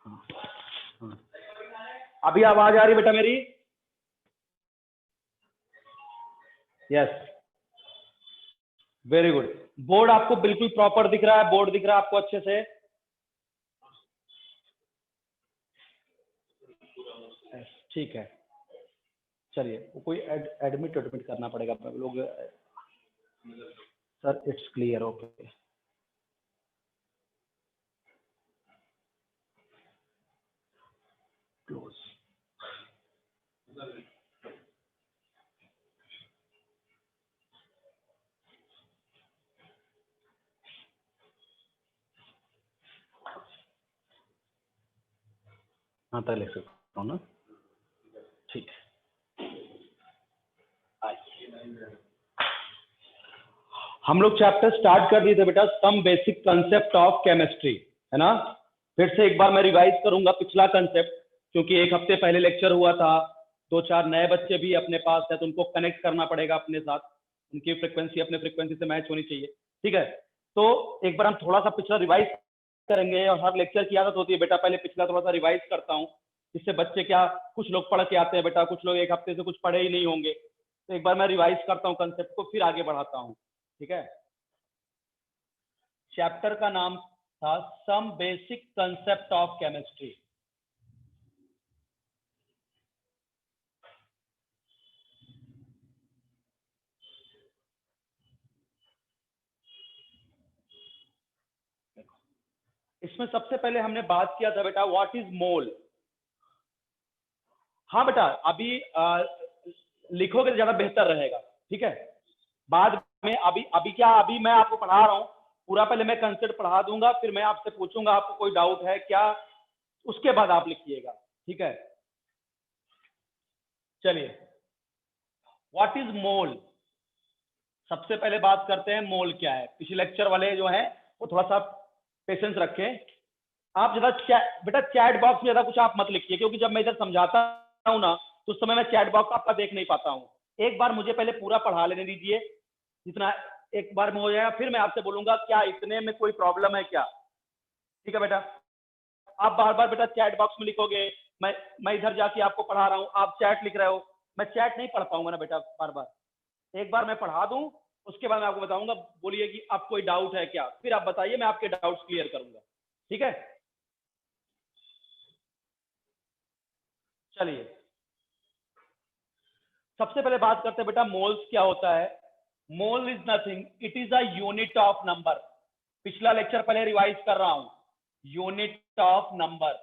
हाँ, हाँ। अभी आवाज आ रही बेटा मेरी? Yes, very good. बोर्ड आपको बिल्कुल प्रॉपर दिख रहा है? बोर्ड दिख रहा है आपको अच्छे से? ठीक है, चलिए। कोई एडमिट करना पड़ेगा लोग। Sir it's clear, okay. Close. हाँ तक लिख सकता हूँ ना? ठीक है। हम लोग चैप्टर स्टार्ट कर दिए थे बेटा, some basic concept of chemistry, है ना? फिर से एक बार मैं रिवाइज करूंगा पिछला कंसेप्ट, क्योंकि एक हफ्ते पहले लेक्चर हुआ था। 2-4 नए बच्चे भी अपने पास है, तो उनको कनेक्ट करना पड़ेगा अपने साथ। उनकी फ्रिक्वेंसी अपने फ्रिक्वेंसी से मैच होनी चाहिए, ठीक है? तो एक बार हम थोड़ा सा पिछला रिवाइज करेंगे, और हर लेक्चर की आदत होती है बेटा पहले पिछला थोड़ा सा रिवाइज करता हूँ, जिससे बच्चे क्या, कुछ लोग पढ़ के आते हैं बेटा, कुछ लोग एक हफ्ते से कुछ पढ़े ही नहीं होंगे। तो एक बार मैं रिवाइज करता हूँ कंसेप्ट को, फिर आगे बढ़ाता हूँ, ठीक है? चैप्टर का नाम था some basic concept of chemistry. इसमें सबसे पहले हमने बात किया था बेटा व्हाट इज मोल। हाँ बेटा, अभी लिखोगे तो ज्यादा बेहतर रहेगा, ठीक है? बाद में अभी अभी क्या, अभी मैं आपको पढ़ा रहा हूँ पूरा, पहले मैं कंसेप्ट पढ़ा दूंगा, फिर मैं आपसे पूछूंगा आपको कोई डाउट है क्या, उसके बाद आप लिखिएगा, ठीक है? चलिए, व्हाट इज मोल। सबसे पहले बात करते हैं मोल क्या है। पिछले लेक्चर वाले जो हैं वो थोड़ा सा पेशेंस रखें। आप ज्यादा बेटा चैट बॉक्स में ज्यादा कुछ आप मत लिखिए, क्योंकि जब मैं इधर समझाता हूँ ना, तो उस समय मैं चैट बॉक्स आपका देख नहीं पाता हूँ। एक बार मुझे पहले पूरा पढ़ा लेने दीजिए, जितना एक बार में हो जाएगा, फिर मैं आपसे बोलूंगा क्या इतने में कोई प्रॉब्लम है क्या, ठीक है बेटा? आप बार बार बेटा चैट बॉक्स में लिखोगे, मैं इधर जाके आपको पढ़ा रहा हूँ, आप चैट लिख रहे हो, मैं चैट नहीं पढ़ पाऊंगा ना बेटा बार बार। एक बार मैं पढ़ा दूं, उसके बाद मैं आपको बताऊंगा, बोलिए कि आप कोई डाउट है क्या, फिर आप बताइए, मैं आपके डाउट्स क्लियर करूंगा, ठीक है? चलिए, सबसे पहले बात करते हैं बेटा मोल्स क्या होता है। Mole is nothing, it is a unit of number. पिछला लेक्चर पहले रिवाइज कर रहा हूं, यूनिट ऑफ नंबर।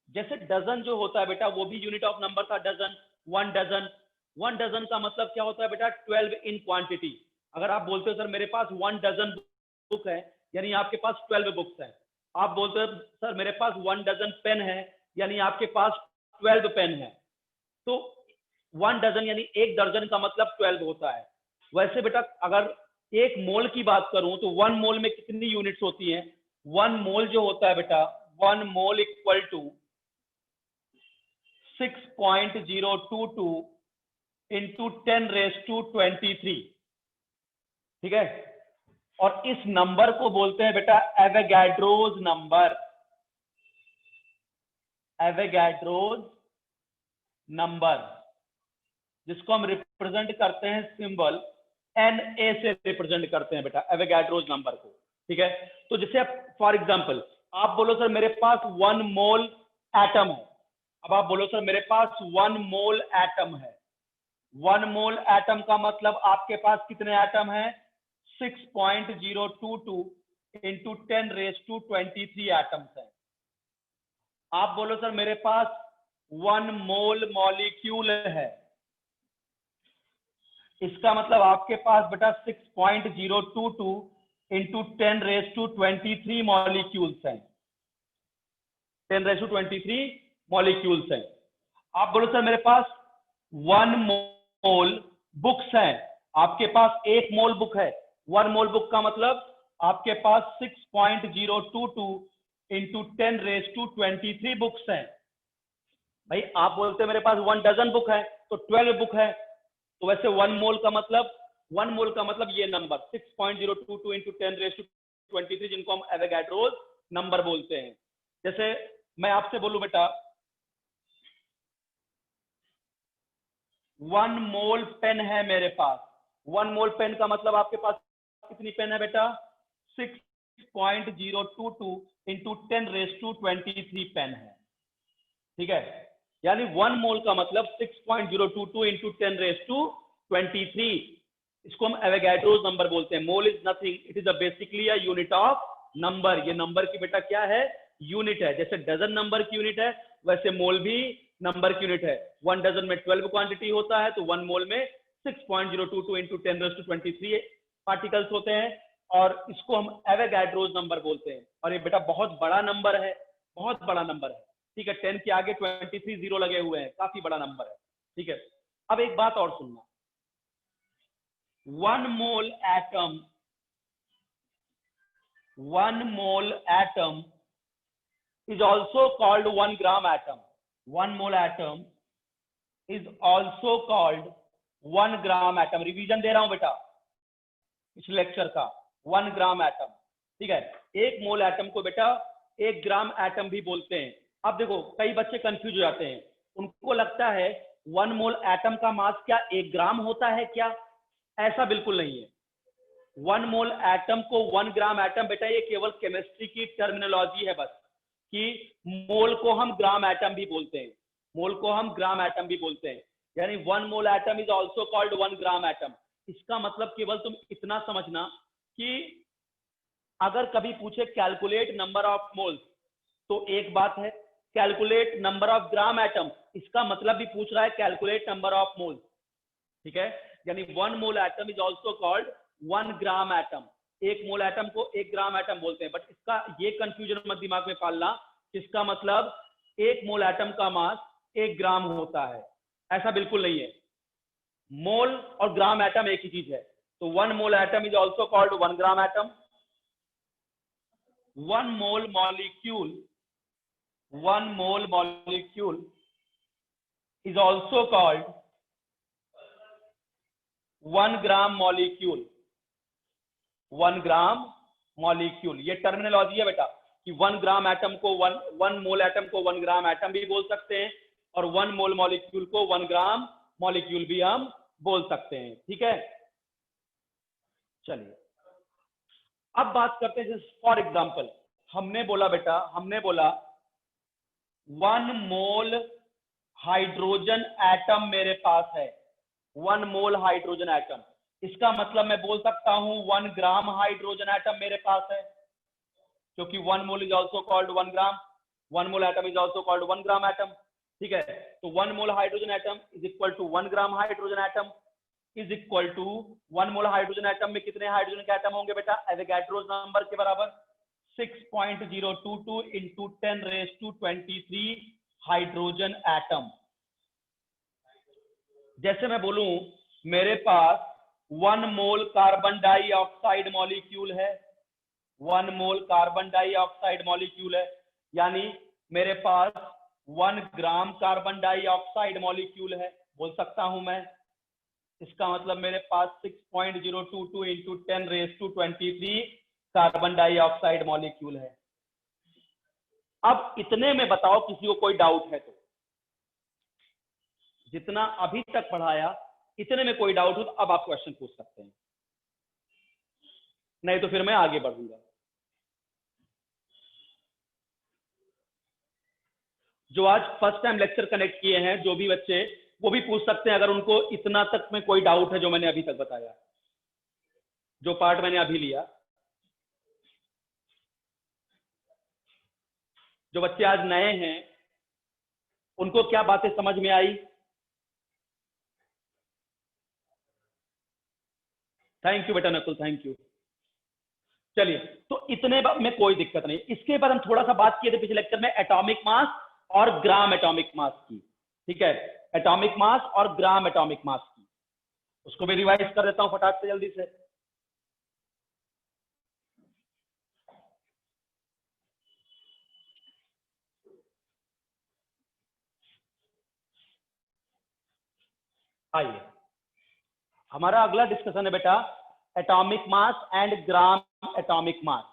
जैसे डजन जो होता है बेटा, वो भी यूनिट ऑफ नंबर था, डजन, 1 डजन। 1 डजन का मतलब क्या होता है बेटा, 12 इन क्वांटिटी। अगर आप बोलते हो सर मेरे पास 1 डजन बुक है, यानी आपके पास 12 बुक्स हैं। आप बोलते हो सर मेरे पास 1 डजन पेन है, यानी आपके पास 12 पेन है। तो 1 डजन यानी 1 दर्जन का मतलब 12 होता है। वैसे बेटा अगर एक मोल की बात करूं तो 1 मोल में कितनी यूनिट्स होती हैं? 1 मोल जो होता है बेटा, 1 मोल इक्वल टू 6.022 इंटू 10⁻23, ठीक है? और इस नंबर को बोलते हैं बेटा एवोगाड्रोज नंबर। एवोगाड्रोज नंबर, जिसको हम रिप्रेजेंट करते हैं सिंबल Na से रिप्रेजेंट करते हैं बेटा एवोगाड्रोज नंबर को, ठीक है? तो जैसे फॉर एग्जांपल आप बोलो सर मेरे पास 1 मोल एटम है। अब आप बोलो सर मेरे पास 1 मोल एटम है। 1 मोल एटम का मतलब आपके पास कितने एटम हैं? 6.022 इंटू 10⁻23 एटम्स हैं। आप बोलो सर मेरे पास 1 मोल मॉलिक्यूल है, इसका मतलब आपके पास बेटा 6.022 इंटू 10⁻23 मॉलिक्यूल्स हैं। 10⁻23 मॉलिक्यूल्स हैं। आप बोलो सर मेरे पास 1 मोल बुक्स हैं, आपके पास 1 मोल बुक है। 1 मोल बुक का मतलब आपके पास 6.022 इंटू 10⁻23 बुक्स हैं। भाई आप बोलते हैं मेरे पास 1 डजन बुक है, तो 12 बुक है। तो वैसे 1 मोल का मतलब ये नंबर 6.022 इंटू 10⁻23, जिनको हम एवोगाड्रोज नंबर बोलते हैं। जैसे मैं आपसे बोलूं बेटा 1 मोल पेन है मेरे पास, 1 मोल पेन का मतलब आपके पास कितनी पेन है बेटा? 6.022 इंटू 10⁻23 पेन है, ठीक है। यानी 1 मोल का मतलब 6.022 इंटू 10⁻23, इसको हम एवोगाड्रोस नंबर बोलते हैं। Mole is nothing, it is basically a unit of number. ये नंबर की बेटा क्या है? यूनिट है। जैसे डजन नंबर की यूनिट है, वैसे मोल भी नंबर की यूनिट है। 1 डजन में 12 क्वांटिटी होता है, तो 1 मोल में 6.022 इंटू 10⁻23 पार्टिकल्स होते हैं, और इसको हम एवोगाड्रोस नंबर बोलते हैं। और ये बेटा बहुत बड़ा नंबर है, बहुत बड़ा नंबर है, ठीक है। 10 के आगे 23 जीरो लगे हुए हैं, काफी बड़ा नंबर है, ठीक है। अब एक बात और सुनना, 1 मोल atom is also called 1 gram atom. 1 mole atom is also called 1 gram atom. Revision दे रहा हूं बेटा इस लेक्चर का, 1 ग्राम एटम, ठीक है। 1 मोल एटम को बेटा 1 ग्राम एटम भी बोलते हैं। अब देखो कई बच्चे कंफ्यूज हो जाते हैं, उनको लगता है 1 मोल एटम का मास क्या 1 ग्राम होता है क्या? ऐसा बिल्कुल नहीं है। 1 मोल एटम को 1 ग्राम एटम बेटा ये केवल केमिस्ट्री की टर्मिनोलॉजी है बस, कि मोल को हम ग्राम एटम भी बोलते हैं, मोल को हम ग्राम एटम भी बोलते हैं। यानी 1 mole atom is also called 1 gram atom. इसका मतलब केवल तुम इतना समझना कि अगर कभी पूछे कैलकुलेट नंबर ऑफ मोल्स तो एक बात है, calculate number of gram atom इसका मतलब भी पूछ रहा है कैलकुलेट नंबर ऑफ मोल्स, ठीक है। यानी 1 mole atom is also called 1 gram atom. 1 mole atom को 1 ग्राम एटम बोलते हैं, बट इसका ये कंफ्यूजन मत दिमाग में पालना, इसका मतलब 1 मोल एटम का मास 1 ग्राम होता है, ऐसा बिल्कुल नहीं है। मोल और ग्राम एटम एक ही चीज है। तो 1 mole atom is also called 1 gram atom. 1 mole molecule is also called 1 gram molecule. 1 gram molecule ये टर्मिनोलॉजी है बेटा, कि 1 ग्राम एटम को 1 मोल एटम को 1 ग्राम एटम भी बोल सकते हैं, और 1 मोल मॉलिक्यूल को 1 ग्राम मॉलिक्यूल भी हम बोल सकते हैं, ठीक है। चलिए अब बात करते हैं, फॉर एग्जांपल हमने बोला 1 मोल हाइड्रोजन एटम मेरे पास है, 1 मोल हाइड्रोजन एटम। इसका मतलब मैं बोल सकता हूं 1 ग्राम हाइड्रोजन एटम मेरे पास है, क्योंकि 1 mole is also called 1 gram, 1 mole atom is also called 1 gram atom, ठीक है। तो 1 mole hydrogen atom is equal to 1 gram hydrogen atom is equal to 1 mole hydrogen atom में कितने हाइड्रोजन के atom होंगे बेटा? एवोगाड्रोस नंबर के बराबर 6.022 इंटू 10⁻23 हाइड्रोजन एटम। जैसे मैं बोलूं मेरे पास 1 मोल कार्बन डाइऑक्साइड मॉलिक्यूल है, 1 मोल कार्बन डाइऑक्साइड मॉलिक्यूल है, यानी मेरे पास 1 ग्राम कार्बन डाइऑक्साइड मॉलिक्यूल है, बोल सकता हूं मैं। इसका मतलब मेरे पास 6.022 इंटू 10⁻23 कार्बन डाइऑक्साइड मॉलिक्यूल है। अब इतने में बताओ किसी को कोई डाउट है तो? जितना अभी तक पढ़ाया इतने में कोई डाउट हो तो अब आप क्वेश्चन पूछ सकते हैं, नहीं तो फिर मैं आगे बढ़ूंगा। जो आज फर्स्ट टाइम लेक्चर कनेक्ट किए हैं जो भी बच्चे, वो भी पूछ सकते हैं अगर उनको इतना तक में कोई डाउट है जो मैंने अभी तक बताया, जो पार्ट मैंने अभी लिया। जो बच्चे आज नए हैं उनको क्या बातें समझ में आई? थैंक यू बेटा नकुल, थैंक यू। चलिए तो इतने में कोई दिक्कत नहीं। इसके बाद हम थोड़ा सा बात किए थे पिछले लेक्चर में एटॉमिक मास और ग्राम एटॉमिक मास की, ठीक है। एटॉमिक मास और ग्राम एटॉमिक मास की, उसको भी रिवाइज कर देता हूं फटाक से जल्दी से। आइए हमारा अगला डिस्कशन है बेटा atomic mass and gram atomic मास।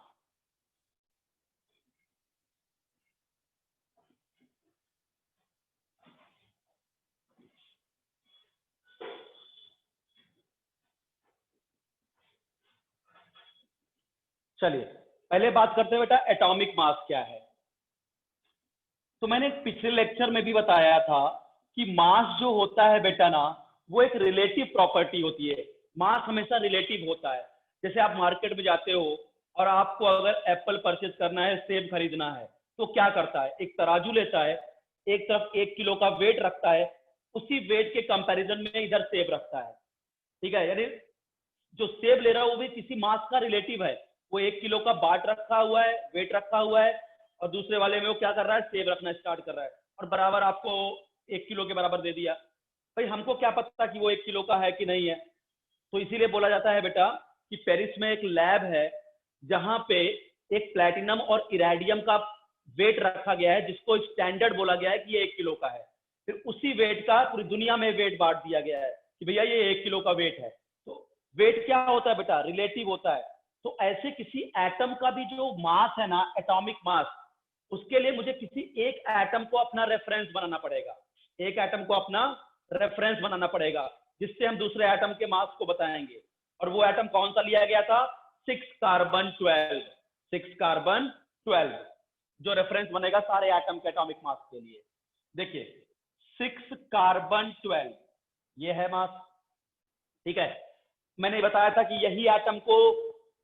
चलिए पहले बात करते हैं बेटा एटॉमिक मास क्या है। तो मैंने पिछले लेक्चर में भी बताया था कि मास जो होता है बेटा ना, वो एक रिलेटिव प्रॉपर्टी होती है। मास हमेशा रिलेटिव होता है। जैसे आप मार्केट में जाते हो और आपको अगर एप्पल परचेज करना है, सेब खरीदना है, तो क्या करता है, एक तराजू लेता है, एक तरफ 1 किलो का वेट रखता है, उसी वेट के कंपैरिजन में इधर सेब रखता है। ठीक है, यानी जो सेब ले रहा है वो भी किसी मास का रिलेटिव है। वो 1 किलो का बाट रखा हुआ है, वेट रखा हुआ है, और दूसरे वाले में वो क्या कर रहा है, सेब रखना स्टार्ट कर रहा है, और बराबर आपको 1 किलो के बराबर दे दिया। भाई हमको क्या पता कि वो 1 किलो का है कि नहीं है। तो इसीलिए बोला जाता है बेटा कि पेरिस में एक लैब है जहां पे एक प्लैटिनम और इरेडियम का वेट रखा गया है, जिसको स्टैंडर्ड बोला गया है कि ये 1 किलो का है। फिर उसी वेट का पूरी दुनिया में वेट बांट दिया गया है कि भैया ये 1 किलो का वेट है। तो वेट क्या होता है बेटा, रिलेटिव होता है। तो ऐसे किसी एटम का भी जो मास है ना, एटॉमिक मास, उसके लिए मुझे किसी एक एटम को अपना रेफरेंस बनाना पड़ेगा। एक एटम को अपना रेफरेंस बनाना पड़ेगा, जिससे हम दूसरे एटम के मास को बताएंगे। और वो एटम कौन सा लिया गया था, 6 कार्बन 12, 6 कार्बन 12 जो रेफरेंस बनेगा सारे एटम के एटॉमिक मास के लिए। देखिए 6 कार्बन 12 ये है मास। ठीक है, मैंने बताया था कि यही एटम को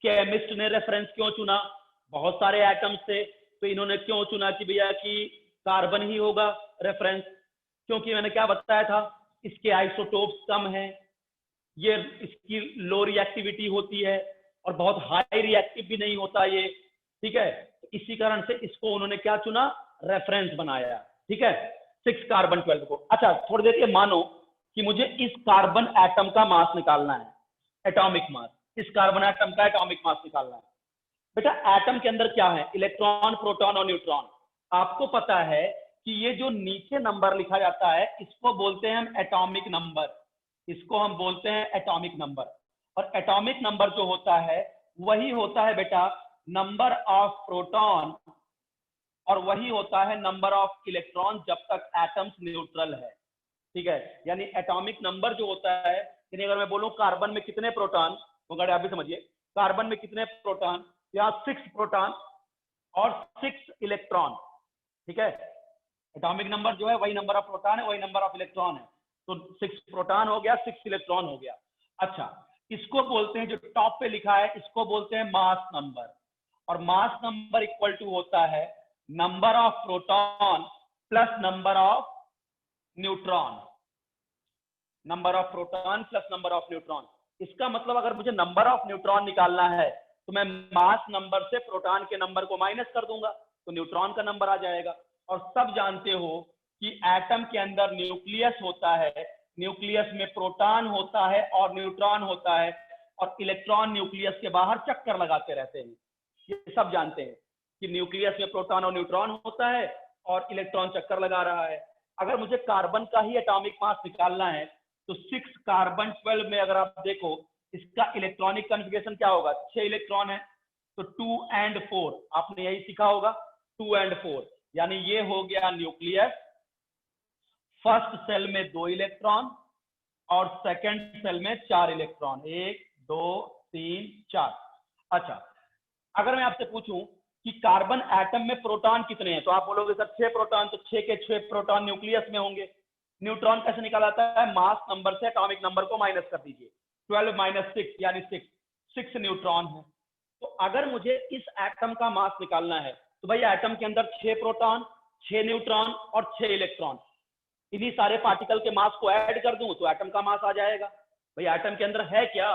केमिस्ट ने रेफरेंस क्यों चुना, बहुत सारे एटम से, तो इन्होंने क्यों चुना कि भैया कि कार्बन ही होगा रेफरेंस, क्योंकि मैंने क्या बताया था, इसके आइसोटोप्स कम है, ये इसकी लो रिएक्टिविटी होती है, और बहुत हाई रिएक्टिव भी नहीं होता ये। ठीक है, इसी कारण से इसको उन्होंने क्या चुना, रेफरेंस बनाया। ठीक है, 6 कार्बन 12 को। अच्छा थोड़ी देर ये मानो कि मुझे इस कार्बन एटम का मास निकालना है, एटॉमिक मास, इस कार्बन एटम का एटॉमिक मास निकालना है। बेटा एटम के अंदर क्या है, इलेक्ट्रॉन, प्रोटॉन और न्यूट्रॉन। आपको पता है कि ये जो नीचे नंबर लिखा जाता है, इसको बोलते हैं हम एटॉमिक नंबर, इसको हम बोलते हैं एटॉमिक नंबर। और एटॉमिक नंबर जो होता है वही होता है बेटा नंबर ऑफ प्रोटॉन, और वही होता है नंबर ऑफ इलेक्ट्रॉन जब तक एटम्स न्यूट्रल है। ठीक है, यानी एटॉमिक नंबर जो होता है, यानी अगर मैं बोलूं कार्बन में कितने प्रोटॉन, तो गाड़ी आप भी समझिए, कार्बन में कितने प्रोटॉन, यहाँ 6 प्रोटॉन और 6 इलेक्ट्रॉन। ठीक है, एटॉमिक नंबर जो है वही नंबर ऑफ प्रोटॉन है, वही नंबर ऑफ इलेक्ट्रॉन है। तो 6 प्रोटॉन हो गया, 6 इलेक्ट्रॉन हो गया। अच्छा, इसको बोलते हैं, जो टॉप पे लिखा है इसको बोलते हैं मास नंबर। और मास नंबर इक्वल टू होता है number of proton plus number of neutron, number of proton plus number of neutron. इसका मतलब अगर मुझे नंबर ऑफ न्यूट्रॉन निकालना है तो मैं मास नंबर से प्रोटॉन के नंबर को माइनस कर दूंगा, तो न्यूट्रॉन का नंबर आ जाएगा। और सब जानते हो कि एटम के अंदर न्यूक्लियस होता है, न्यूक्लियस में प्रोटॉन होता है और न्यूट्रॉन होता है, और इलेक्ट्रॉन न्यूक्लियस के बाहर चक्कर लगाते रहते हैं। ये सब जानते हैं कि न्यूक्लियस में प्रोटॉन और न्यूट्रॉन होता है और इलेक्ट्रॉन चक्कर लगा रहा है। अगर मुझे कार्बन का ही एटॉमिक मास निकालना है तो 6 कार्बन 12 में अगर आप देखो, इसका इलेक्ट्रॉनिक कॉन्फ़िगरेशन क्या होगा, 6 इलेक्ट्रॉन है, तो 2 and 4, आपने यही सीखा होगा, 2 and 4, यानी ये हो गया न्यूक्लियस। फर्स्ट सेल में 2 इलेक्ट्रॉन और सेकंड सेल में 4 इलेक्ट्रॉन, 1 2 3 4। अच्छा, अगर मैं आपसे पूछूं कि कार्बन एटम में प्रोटॉन कितने हैं, तो आप बोलोगे सर 6 प्रोटॉन, तो 6 के 6 प्रोटॉन न्यूक्लियस में होंगे। न्यूट्रॉन कैसे निकाला जाता है, मास नंबर से एटॉमिक नंबर को माइनस कर दीजिए, 12 माइनस 6 यानी 6 न्यूट्रॉन है। तो अगर मुझे इस एटम का मास निकालना है तो भाई एटम के अंदर 6 प्रोटॉन, 6 न्यूट्रॉन और 6 इलेक्ट्रॉन, इन्हीं सारे पार्टिकल के मास को ऐड कर दूं तो एटम का मास आ जाएगा। भाई एटम के अंदर है क्या,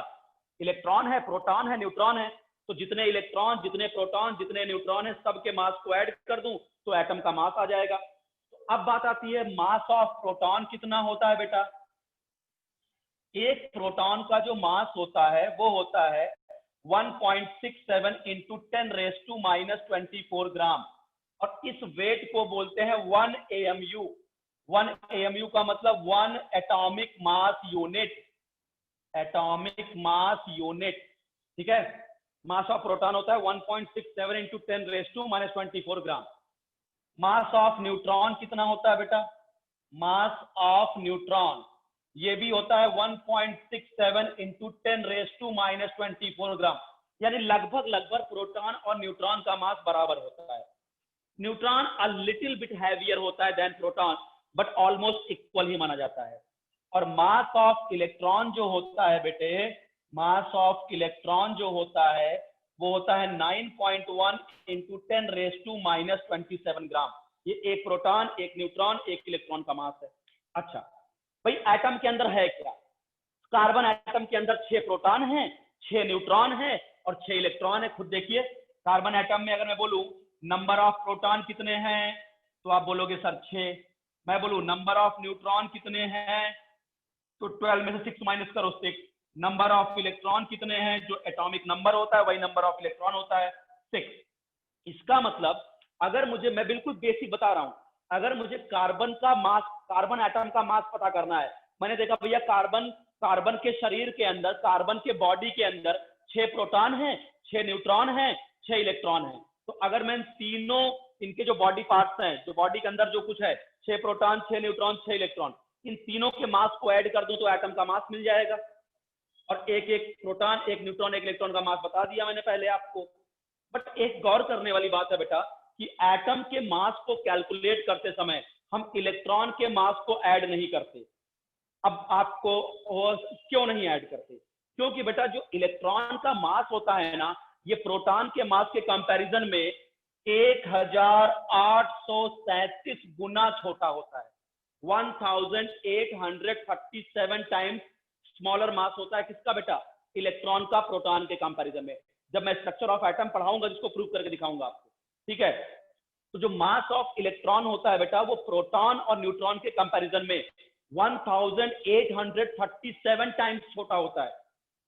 इलेक्ट्रॉन है, प्रोटॉन है, न्यूट्रॉन है, तो जितने इलेक्ट्रॉन, जितने प्रोटॉन, जितने न्यूट्रॉन है, सबके मास को ऐड कर दूं तो एटम का मास आ जाएगा। तो अब बात आती है मास ऑफ प्रोटॉन कितना होता है बेटा। एक प्रोटॉन का जो मास होता है वो होता है 1.67 इंटू 10⁻⁻24 ग्राम, और इस वेट को बोलते हैं 1 AMU। 1 AMU का मतलब 1 atomic mass unit, atomic mass unit. ठीक है, मास ऑफ प्रोटॉन होता है 1.67 into 10⁻⁻24 gram. Mass of neutron कितना होता है बेटा, मास ऑफ न्यूट्रॉन ये भी होता है 1.67 इंटू 10⁻⁻24 ग्राम। यानी लगभग लगभग प्रोटॉन और न्यूट्रॉन का मास बराबर होता है। Neutron a little bit heavier होता है than proton, but almost equal ही माना जाता है। और मास ऑफ इलेक्ट्रॉन जो होता है बेटे, मास ऑफ इलेक्ट्रॉन जो होता है वो होता है 9.1 इंटू 10⁻⁻27 ग्राम। ये एक प्रोटॉन, एक न्यूट्रॉन, एक इलेक्ट्रॉन का मास है। अच्छा भाई, एटम के अंदर है क्या? कार्बन एटम के अंदर 6 प्रोटॉन हैं, 6 न्यूट्रॉन हैं और 6 इलेक्ट्रॉन है। खुद देखिए, कार्बन एटम में अगर मैं बोलूं नंबर ऑफ प्रोटॉन कितने हैं तो आप बोलोगे सर 6। मैं बोलूं नंबर ऑफ न्यूट्रॉन कितने हैं तो 12 में से 6 माइनस करो 6। नंबर ऑफ इलेक्ट्रॉन कितने हैं, जो एटॉमिक नंबर होता है वही नंबर ऑफ इलेक्ट्रॉन होता है 6। इसका मतलब अगर मुझे, मैं बिल्कुल बेसिक बता रहा हूं, अगर मुझे कार्बन का मास, कार्बन एटम का मास पता करना है, मैंने देखा भैया कार्बन के शरीर के अंदर, कार्बन के बॉडी के अंदर 6 प्रोटॉन हैं, 6 न्यूट्रॉन हैं, 6 इलेक्ट्रॉन हैं। तो अगर मैं तीनों इनके जो बॉडी पार्ट्स हैं, जो बॉडी के अंदर जो कुछ है, 6 प्रोटॉन, 6 न्यूट्रॉन, 6 इलेक्ट्रॉन, इन तीनों के मास को ऐड कर दूं तो एटम का मास मिल जाएगा। और एक एक प्रोटॉन, एक न्यूट्रॉन, एक इलेक्ट्रॉन का मास बता दिया मैंने पहले आपको। बट एक गौर करने वाली बात है बेटा कि एटम के मास को कैलकुलेट करते समय हम इलेक्ट्रॉन के मास को ऐड नहीं करते। अब आपको क्यों नहीं ऐड करते? क्योंकि बेटा जो इलेक्ट्रॉन का मास होता है ना, ये प्रोटॉन के मास के कंपैरिजन में 1837 गुना छोटा होता है। 1837 टाइम्स स्मॉलर मास होता है किसका बेटा? इलेक्ट्रॉन का प्रोटॉन के कंपैरिजन में। जब मैं स्ट्रक्चर ऑफ एटम पढ़ाऊंगा जिसको प्रूव करके दिखाऊंगा आपको, ठीक है? तो जो मास ऑफ इलेक्ट्रॉन होता है बेटा वो प्रोटॉन और न्यूट्रॉन के कंपैरिजन में 1837 टाइम्स छोटा होता है।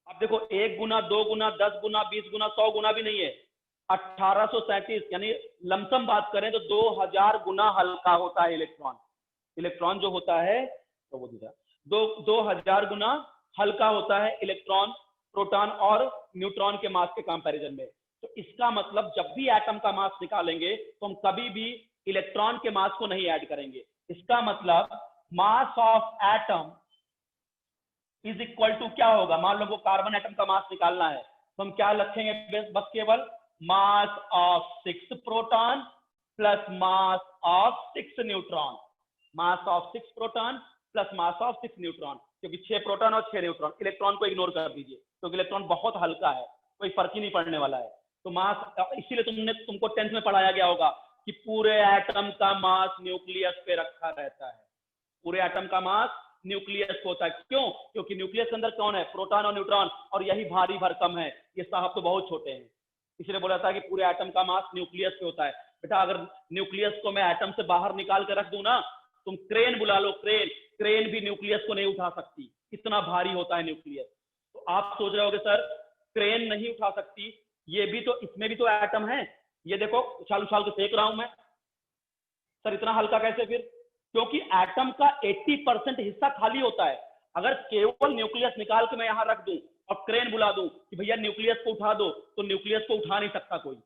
अब देखो 1 गुना, 2 गुना, 10 गुना, 20 गुना, 100 गुना भी नहीं है, 1837, यानी लमसम बात करें तो 2000 गुना हल्का होता है इलेक्ट्रॉन। इलेक्ट्रॉन जो होता है तो वो 2000 गुना हल्का होता है इलेक्ट्रॉन प्रोटॉन और न्यूट्रॉन के मास के कंपैरिजन में। तो इसका मतलब जब भी एटम का मास निकालेंगे तो हम कभी भी इलेक्ट्रॉन के मास को नहीं ऐड करेंगे। इसका मतलब mass of atom is equal to क्या होगा? मान लो वो कार्बन एटम का मास निकालना है तो हम क्या रखेंगे? बस केवल mass of 6 proton plus mass of 6 neutron. Mass of 6 proton plus mass of 6 neutron, क्योंकि 6 प्रोटॉन और 6 न्यूट्रॉन। इलेक्ट्रॉन को इग्नोर कर दीजिए क्योंकि इलेक्ट्रॉन बहुत हल्का है, कोई फर्क ही नहीं पड़ने वाला है। तो मास, इसीलिए तुमको 10th में पढ़ाया गया होगा कि पूरे एटम का मास न्यूक्लियस पे रखा रहता है। पूरे एटम का मास न्यूक्लियस होता है। क्यों? क्योंकि न्यूक्लियस के अंदर कौन है? प्रोटॉन और न्यूट्रॉन, और यही भारी भरकम है, ये साहब तो बहुत छोटे हैं। इसलिए बोला था कि पूरे एटम का मास न्यूक्लियस पे होता है। बेटा अगर न्यूक्लियस को मैं एटम से बाहर निकाल के रख दूं ना, तुम क्रेन बुला लो, क्रेन भी न्यूक्लियस को नहीं उठा सकती, इतना भारी होता है न्यूक्लियस। तो आप सोच रहे होगे सर क्रेन नहीं उठा सकती, ये भी तो, इसमें भी तो एटम है, ये देखो उछाल उछाल के फेंक रहा हूं मैं, सर इतना हल्का कैसे? फिर क्योंकि एटम का 80% हिस्सा खाली होता है। अगर केवल न्यूक्लियस निकाल के मैं यहां रख दूं और क्रेन बुला दूं कि भैया न्यूक्लियस को उठा दो, तो न्यूक्लियस को उठा नहीं सकता कोई।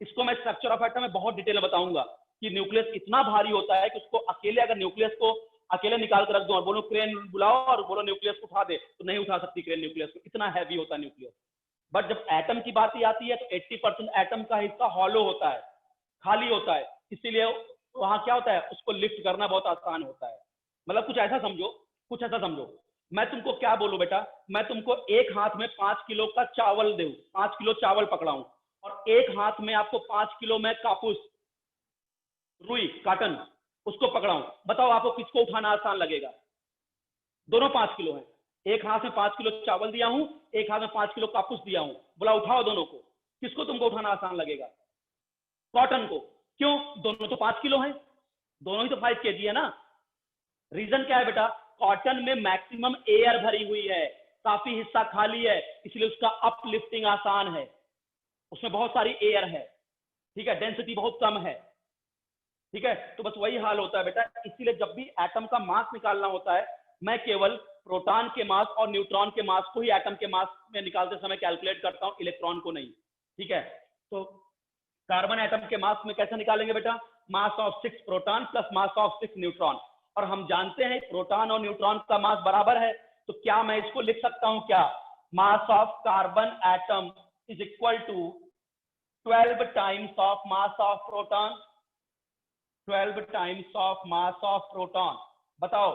इसको मैं स्ट्रक्चर ऑफ एटम में बहुत डिटेल में बताऊंगा कि न्यूक्लियस इतना भारी होता है कि उसको अकेले, अगर न्यूक्लियस को अकेले निकाल कर रख दो और बोलो क्रेन बुलाओ और बोलो न्यूक्लियस को उठा दे, तो नहीं उठा सकती क्रेन न्यूक्लियस को, इतना हैवी होता है न्यूक्लियस। बट जब एटम की बात ही आती है तो 80% एटम का हिस्सा हॉलो होता है, खाली होता है, इसीलिए वहां क्या होता है, उसको लिफ्ट करना बहुत आसान होता है। मतलब कुछ ऐसा समझो, कुछ ऐसा समझो, मैं तुमको क्या बोलूं बेटा, मैं तुमको एक हाथ में 5 किलो का चावल दूं, 5 किलो चावल पकड़ाऊं, और एक हाथ में आपको 5 किलो में कापूस, रुई, काटन, उसको पकड़ाऊं, बताओ आपको किसको उठाना आसान लगेगा? दोनों 5 किलो हैं। एक हाथ में 5 किलो चावल दिया हूं, एक हाथ में 5 किलो कापूस दिया हूं, बोला उठाओ दोनों को, किसको तुमको उठाना आसान लगेगा? कॉटन को। क्यों? दोनों तो 5 किलो हैं, दोनों ही तो 5 kg है ना। रीजन क्या है बेटा? कॉटन में मैक्सिमम एयर भरी हुई है, काफी हिस्सा खाली है, इसलिए उसका अपलिफ्टिंग आसान है, उसमें बहुत सारी एयर है, ठीक है, डेंसिटी बहुत कम है, ठीक है। तो बस वही हाल होता है बेटा, इसीलिए जब भी एटम का मास निकालना होता है, मैं केवल प्रोटॉन के मास और न्यूट्रॉन के मास को ही एटम के मास में निकालते समय कैलकुलेट करता हूं, इलेक्ट्रॉन को नहीं, ठीक है। तो कार्बन एटम के मास में कैसे निकालेंगे बेटा? Mass of 6 proton plus mass of 6 neutron, और हम जानते हैं प्रोटॉन और न्यूट्रॉन का मास बराबर है, तो क्या मैं इसको लिख सकता हूं क्या? Mass of carbon atom is equal to 12 times of mass of proton, 12 times of mass of proton. बताओ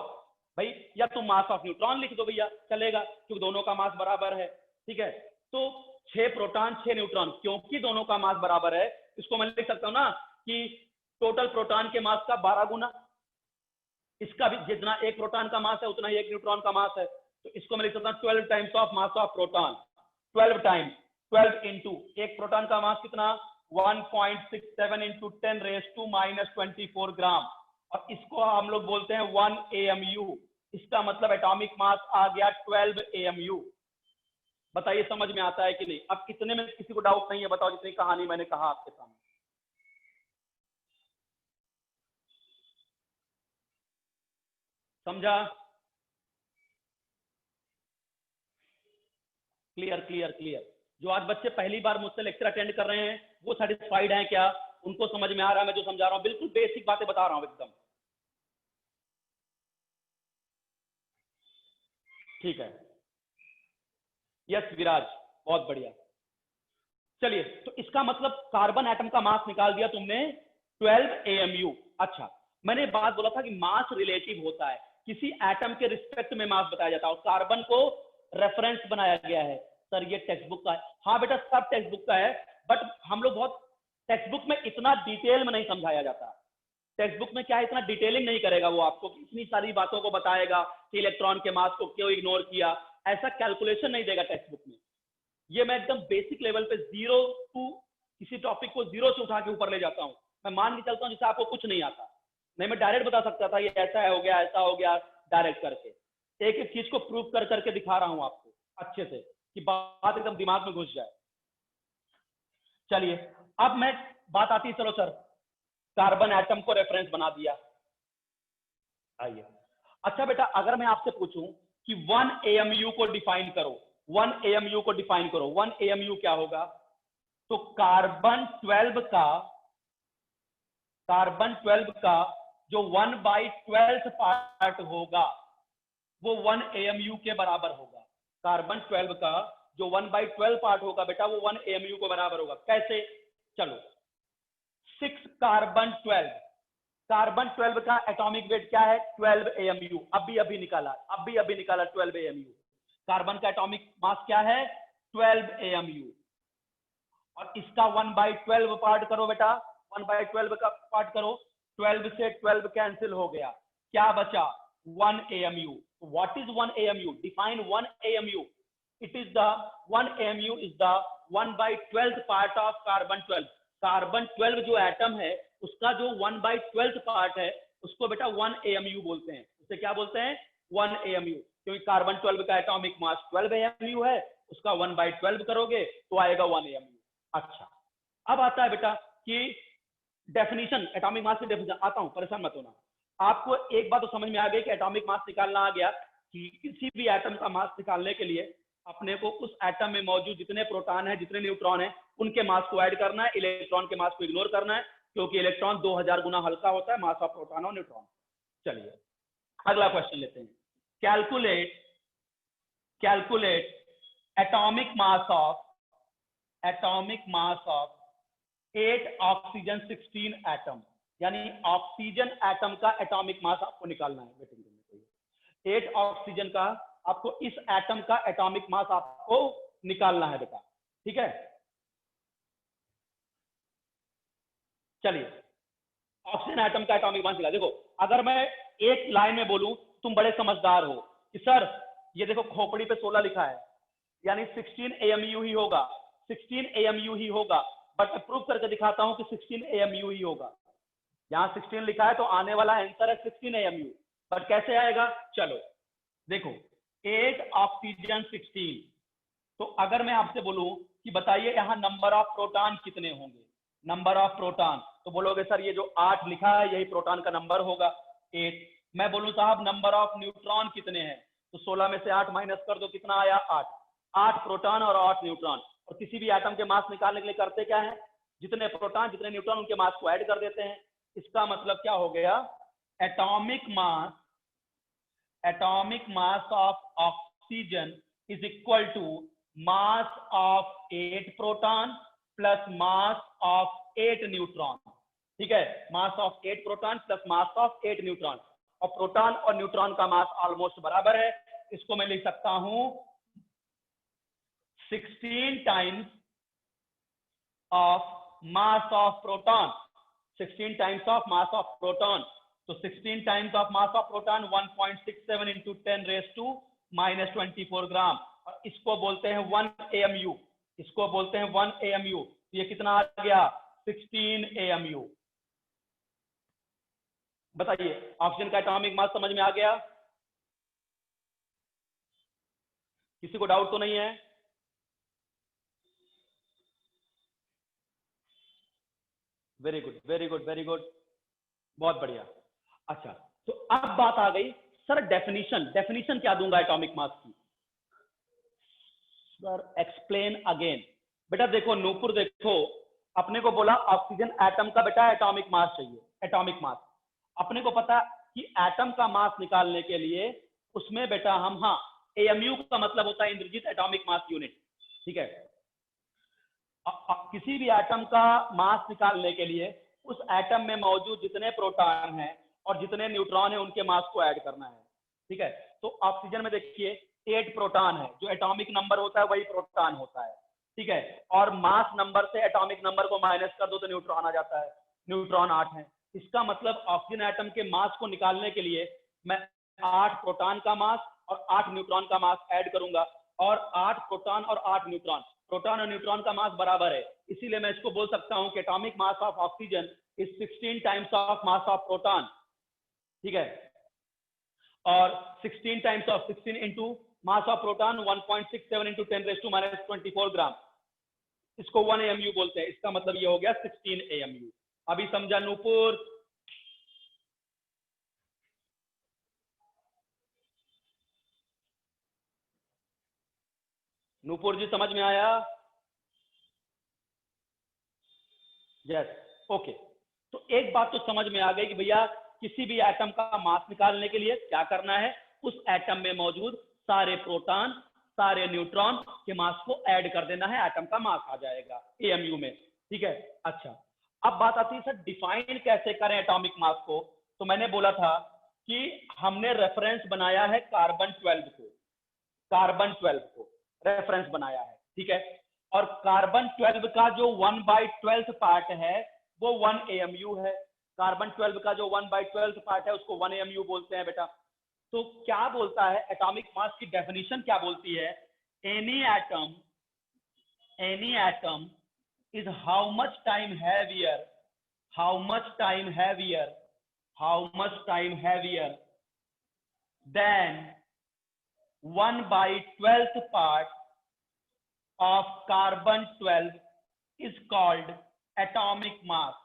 भाई, या तुम मास ऑफ न्यूट्रॉन लिख दो भैया, चलेगा, क्योंकि दोनों का मास बराबर है। ठीक है, तो 6 प्रोटॉन 6 न्यूट्रॉन, क्योंकि दोनों का मास बराबर है, इसको मैं लिख सकता हूं ना कि टोटल प्रोटॉन के मास का 12 गुना, इसका भी जितना एक प्रोटॉन का मास है उतना ही एक न्यूट्रॉन का मास है, तो इसको मैं लिख सकता हूं 12 times of mass of proton. 12 times 12 into एक प्रोटॉन का मास कितना, 1.67 इंटू 10 रेज टू -24 ग्राम, और इसको हम लोग बोलते हैं 1 AMU। इसका मतलब एटॉमिक मास आ गया 12 AMU। बताइए समझ में आता है कि नहीं? अब कितने में किसी को डाउट नहीं है? बताओ, जितनी कहानी मैंने कहा आपके सामने। समझा? Clear clear clear. जो आज बच्चे पहली बार मुझसे लेक्चर अटेंड कर रहे हैं वो सेटिस्फाइड हैं क्या? उनको समझ में आ रहा है मैं जो समझा रहा हूं? बिल्कुल बेसिक बातें बता रहा हूं एकदम। ठीक है, यस विराज, बहुत बढ़िया। चलिए, तो इसका मतलब कार्बन एटम का मास निकाल दिया तुमने 12 AMU। अच्छा, मैंने बात बोला था कि मास रिलेटिव होता है, किसी एटम के रिस्पेक्ट में मास बताया जाता है, और कार्बन को रेफरेंस बनाया गया है। सर ये टेक्स्ट बुक का है? हाँ बेटा, सब टेक्स्ट बुक का है, बट हम लोग बहुत टेक्स्ट बुक में इतना डिटेल में नहीं समझाया जाता। टेक्स्ट बुक में क्या है, इतना डिटेलिंग नहीं करेगा वो आपको, इतनी सारी बातों को बताएगा कि इलेक्ट्रॉन के मास को क्यों इग्नोर किया, ऐसा कैलकुलेशन नहीं देगा टेक्स्ट बुक में। ये मैं एकदम बेसिक लेवल पे जीरो टू, किसी टॉपिक को जीरो से उठा के ऊपर ले जाता हूँ। मैं मान के चलता हूँ जैसे आपको कुछ नहीं आता, नहीं मैं डायरेक्ट बता सकता था ये ऐसा हो गया, ऐसा हो गया, डायरेक्ट करके एक एक चीज को प्रूव कर करके दिखा रहा हूँ आपको अच्छे से, कि बात एकदम दिमाग में घुस जाए। चलिए, अब मैं बात आती है, चलो सर कार्बन एटम को रेफरेंस बना दिया, आइए। अच्छा बेटा, अगर मैं आपसे पूछूं कि 1 AMU को डिफाइन करो, 1 AMU को डिफाइन करो, 1 AMU क्या होगा? तो कार्बन 12 का जो 1/12 पार्ट होगा वो 1 AMU के बराबर होगा। कार्बन 12 का जो 1/12 पार्ट होगा बेटा वो 1 AMU के बराबर होगा। कैसे? चलो, 6 कार्बन 12, कार्बन 12 का एटॉमिक वेट क्या है? 12 AMU। अभी निकाला 12 AMU। कार्बन का एटॉमिक मास क्या है? 12 AMU। और इसका 1/12 पार्ट करो बेटा, 1/12 का पार्ट करो, 12 से 12 कैंसिल हो गया, क्या बचा? 1 AMU। What is 1 AMU? Define 1 AMU। It is the 1 AMU is the 1/12 part of carbon 12। Carbon 12 जो एटम है उसका जो 1/12 पार्ट है उसको बेटा 1 AMU बोलते हैं। उसे क्या बोलते हैं? 1 AMU। क्योंकि कार्बन 12 का एटॉमिक मास 12 AMU है, उसका 1/12 करोगे तो आएगा 1 AMU। अच्छा, अब आता है बेटा कि डेफिनेशन, एटॉमिक मास की डेफिनेशन आता हूं, परेशान मत होना। आपको एक बात तो समझ में आ गई कि एटॉमिक मास निकालना आ गया, कि किसी भी एटम का मास निकालने के लिए अपने को उस एटम में मौजूद जितने प्रोटॉन है, जितने न्यूट्रॉन है, उनके मास को ऐड करना है, इलेक्ट्रॉन के मास को इग्नोर करना है, क्योंकि इलेक्ट्रॉन 2000 गुना हल्का होता है मास ऑफ प्रोटॉन और न्यूट्रॉन। चलिए अगला क्वेश्चन लेते हैं। Calculate atomic mass of 8 oxygen 16 atom, यानी ऑक्सीजन एटम का एटॉमिक मास आपको निकालना है। वेटिंग करने चाहिए, 8 ऑक्सीजन का आपको इस एटम का एटॉमिक मास आपको निकालना है बेटा, ठीक है। चलिए, ऑक्सीजन एटम का एटॉमिक मास निकाल। देखो, अगर मैं एक लाइन में बोलूं, तुम बड़े समझदार हो कि सर ये देखो खोपड़ी पे 16 लिखा है, यानी 16 AMU ही होगा, 16 AMU ही होगा, बट मैं प्रूव करके दिखाता हूं कि 16 AMU ही होगा। यहां 16 लिखा है तो आने वाला आंसर है 16 AMU, बट कैसे आएगा? चलो देखो, 8 ऑक्सीजन 16, तो अगर मैं आपसे बोलूं कि बताइए यहां नंबर ऑफ प्रोटॉन कितने होंगे, नंबर ऑफ प्रोटॉन, तो बोलोगे सर ये जो 8 लिखा है यही प्रोटॉन का नंबर होगा, 8। मैं बोलूं साहब नंबर ऑफ न्यूट्रॉन कितने हैं, तो 16 में से 8 माइनस कर दो, कितना आया? 8। 8 प्रोटॉन और 8 न्यूट्रॉन। और किसी भी एटम के मास निकालने के लिए करते क्या है? जितने प्रोटॉन जितने न्यूट्रॉन उनके मास को ऐड कर देते हैं। इसका मतलब क्या हो गया? Atomic mass of oxygen is equal to mass of 8 proton plus mass of 8 neutron. ठीक है, mass of 8 proton plus mass of 8 neutron, और प्रोटॉन और न्यूट्रॉन का मास ऑलमोस्ट बराबर है। इसको मैं लिख सकता हूं 16 times of mass of proton, 16 times of mass of proton. तो 16 times of mass of proton 1.67 into 10 raise to -24 gram, और इसको बोलते हैं 1 AMU, इसको बोलते हैं 1 AMU। तो ये कितना आ गया? 16 AMU। बताइए, ऑक्सीजन का एटॉमिक मास समझ में आ गया? किसी को डाउट तो नहीं है? Very good, very good, very good, बहुत बढ़िया। अच्छा, तो अब बात आ गई सर डेफिनेशन क्या दूंगा एटॉमिक मास की? Sir explain again. बेटा देखो नूपुर, देखो अपने को बोला ऑक्सीजन एटम का बेटा एटॉमिक मास चाहिए, एटॉमिक मास। अपने को पता कि एटम का मास निकालने के लिए उसमें बेटा हम, हाँ, AMU का मतलब होता है इंद्रजीत एटॉमिक मास यूनिट। ठीक है, किसी भी एटम का मास निकालने के लिए उस एटम में मौजूद जितने प्रोटॉन हैं और जितने न्यूट्रॉन हैं उनके मास को ऐड करना है। ठीक है, तो ऑक्सीजन में देखिए 8 प्रोटॉन है, जो एटॉमिक नंबर होता है वही प्रोटॉन होता है। ठीक है, और मास नंबर से एटॉमिक नंबर को माइनस कर दो तो न्यूट्रॉन आ जाता है, न्यूट्रॉन 8 है। इसका मतलब ऑक्सीजन एटम के मास को निकालने के लिए मैं 8 प्रोटॉन का मास और 8 न्यूट्रॉन का मास ऐड करूंगा, और 8 प्रोटॉन और 8 न्यूट्रॉन, प्रोटॉन और न्यूट्रॉन का मास बराबर है, इसीलिए मैं इसको बोल सकता हूं कि atomic mass of oxygen is 16 times of mass of proton. ठीक है, और 16 times of 16 into mass of proton 1.67 into 10 raise to -24 gram, इसको 1 AMU बोलते हैं। इसका मतलब ये हो गया 16 AMU। अभी समझा नूपुर? नूपुर जी समझ में आया? Yes, okay. तो एक बात तो समझ में आ गई कि भैया किसी भी एटम का मास निकालने के लिए क्या करना है, उस एटम में मौजूद सारे प्रोटॉन सारे न्यूट्रॉन के मास को ऐड कर देना है, एटम का मास आ जाएगा AMU में। ठीक है, अच्छा अब बात आती है सर डिफाइन कैसे करें एटॉमिक मास को। तो मैंने बोला था कि हमने रेफरेंस बनाया है कार्बन 12 को, कार्बन 12 को रेफरेंस बनाया है। ठीक है, और कार्बन 12 का जो 1/12 पार्ट है वो 1 AMU है। कार्बन 12 का जो 1/12 पार्ट है उसको 1 AMU बोलते हैं बेटा। तो क्या बोलता है एटॉमिक मास की डेफिनेशन क्या बोलती है? Any atom is how much time heavier, how much time heavier, how much time heavier than 1/12 part of carbon 12 is called atomic mass।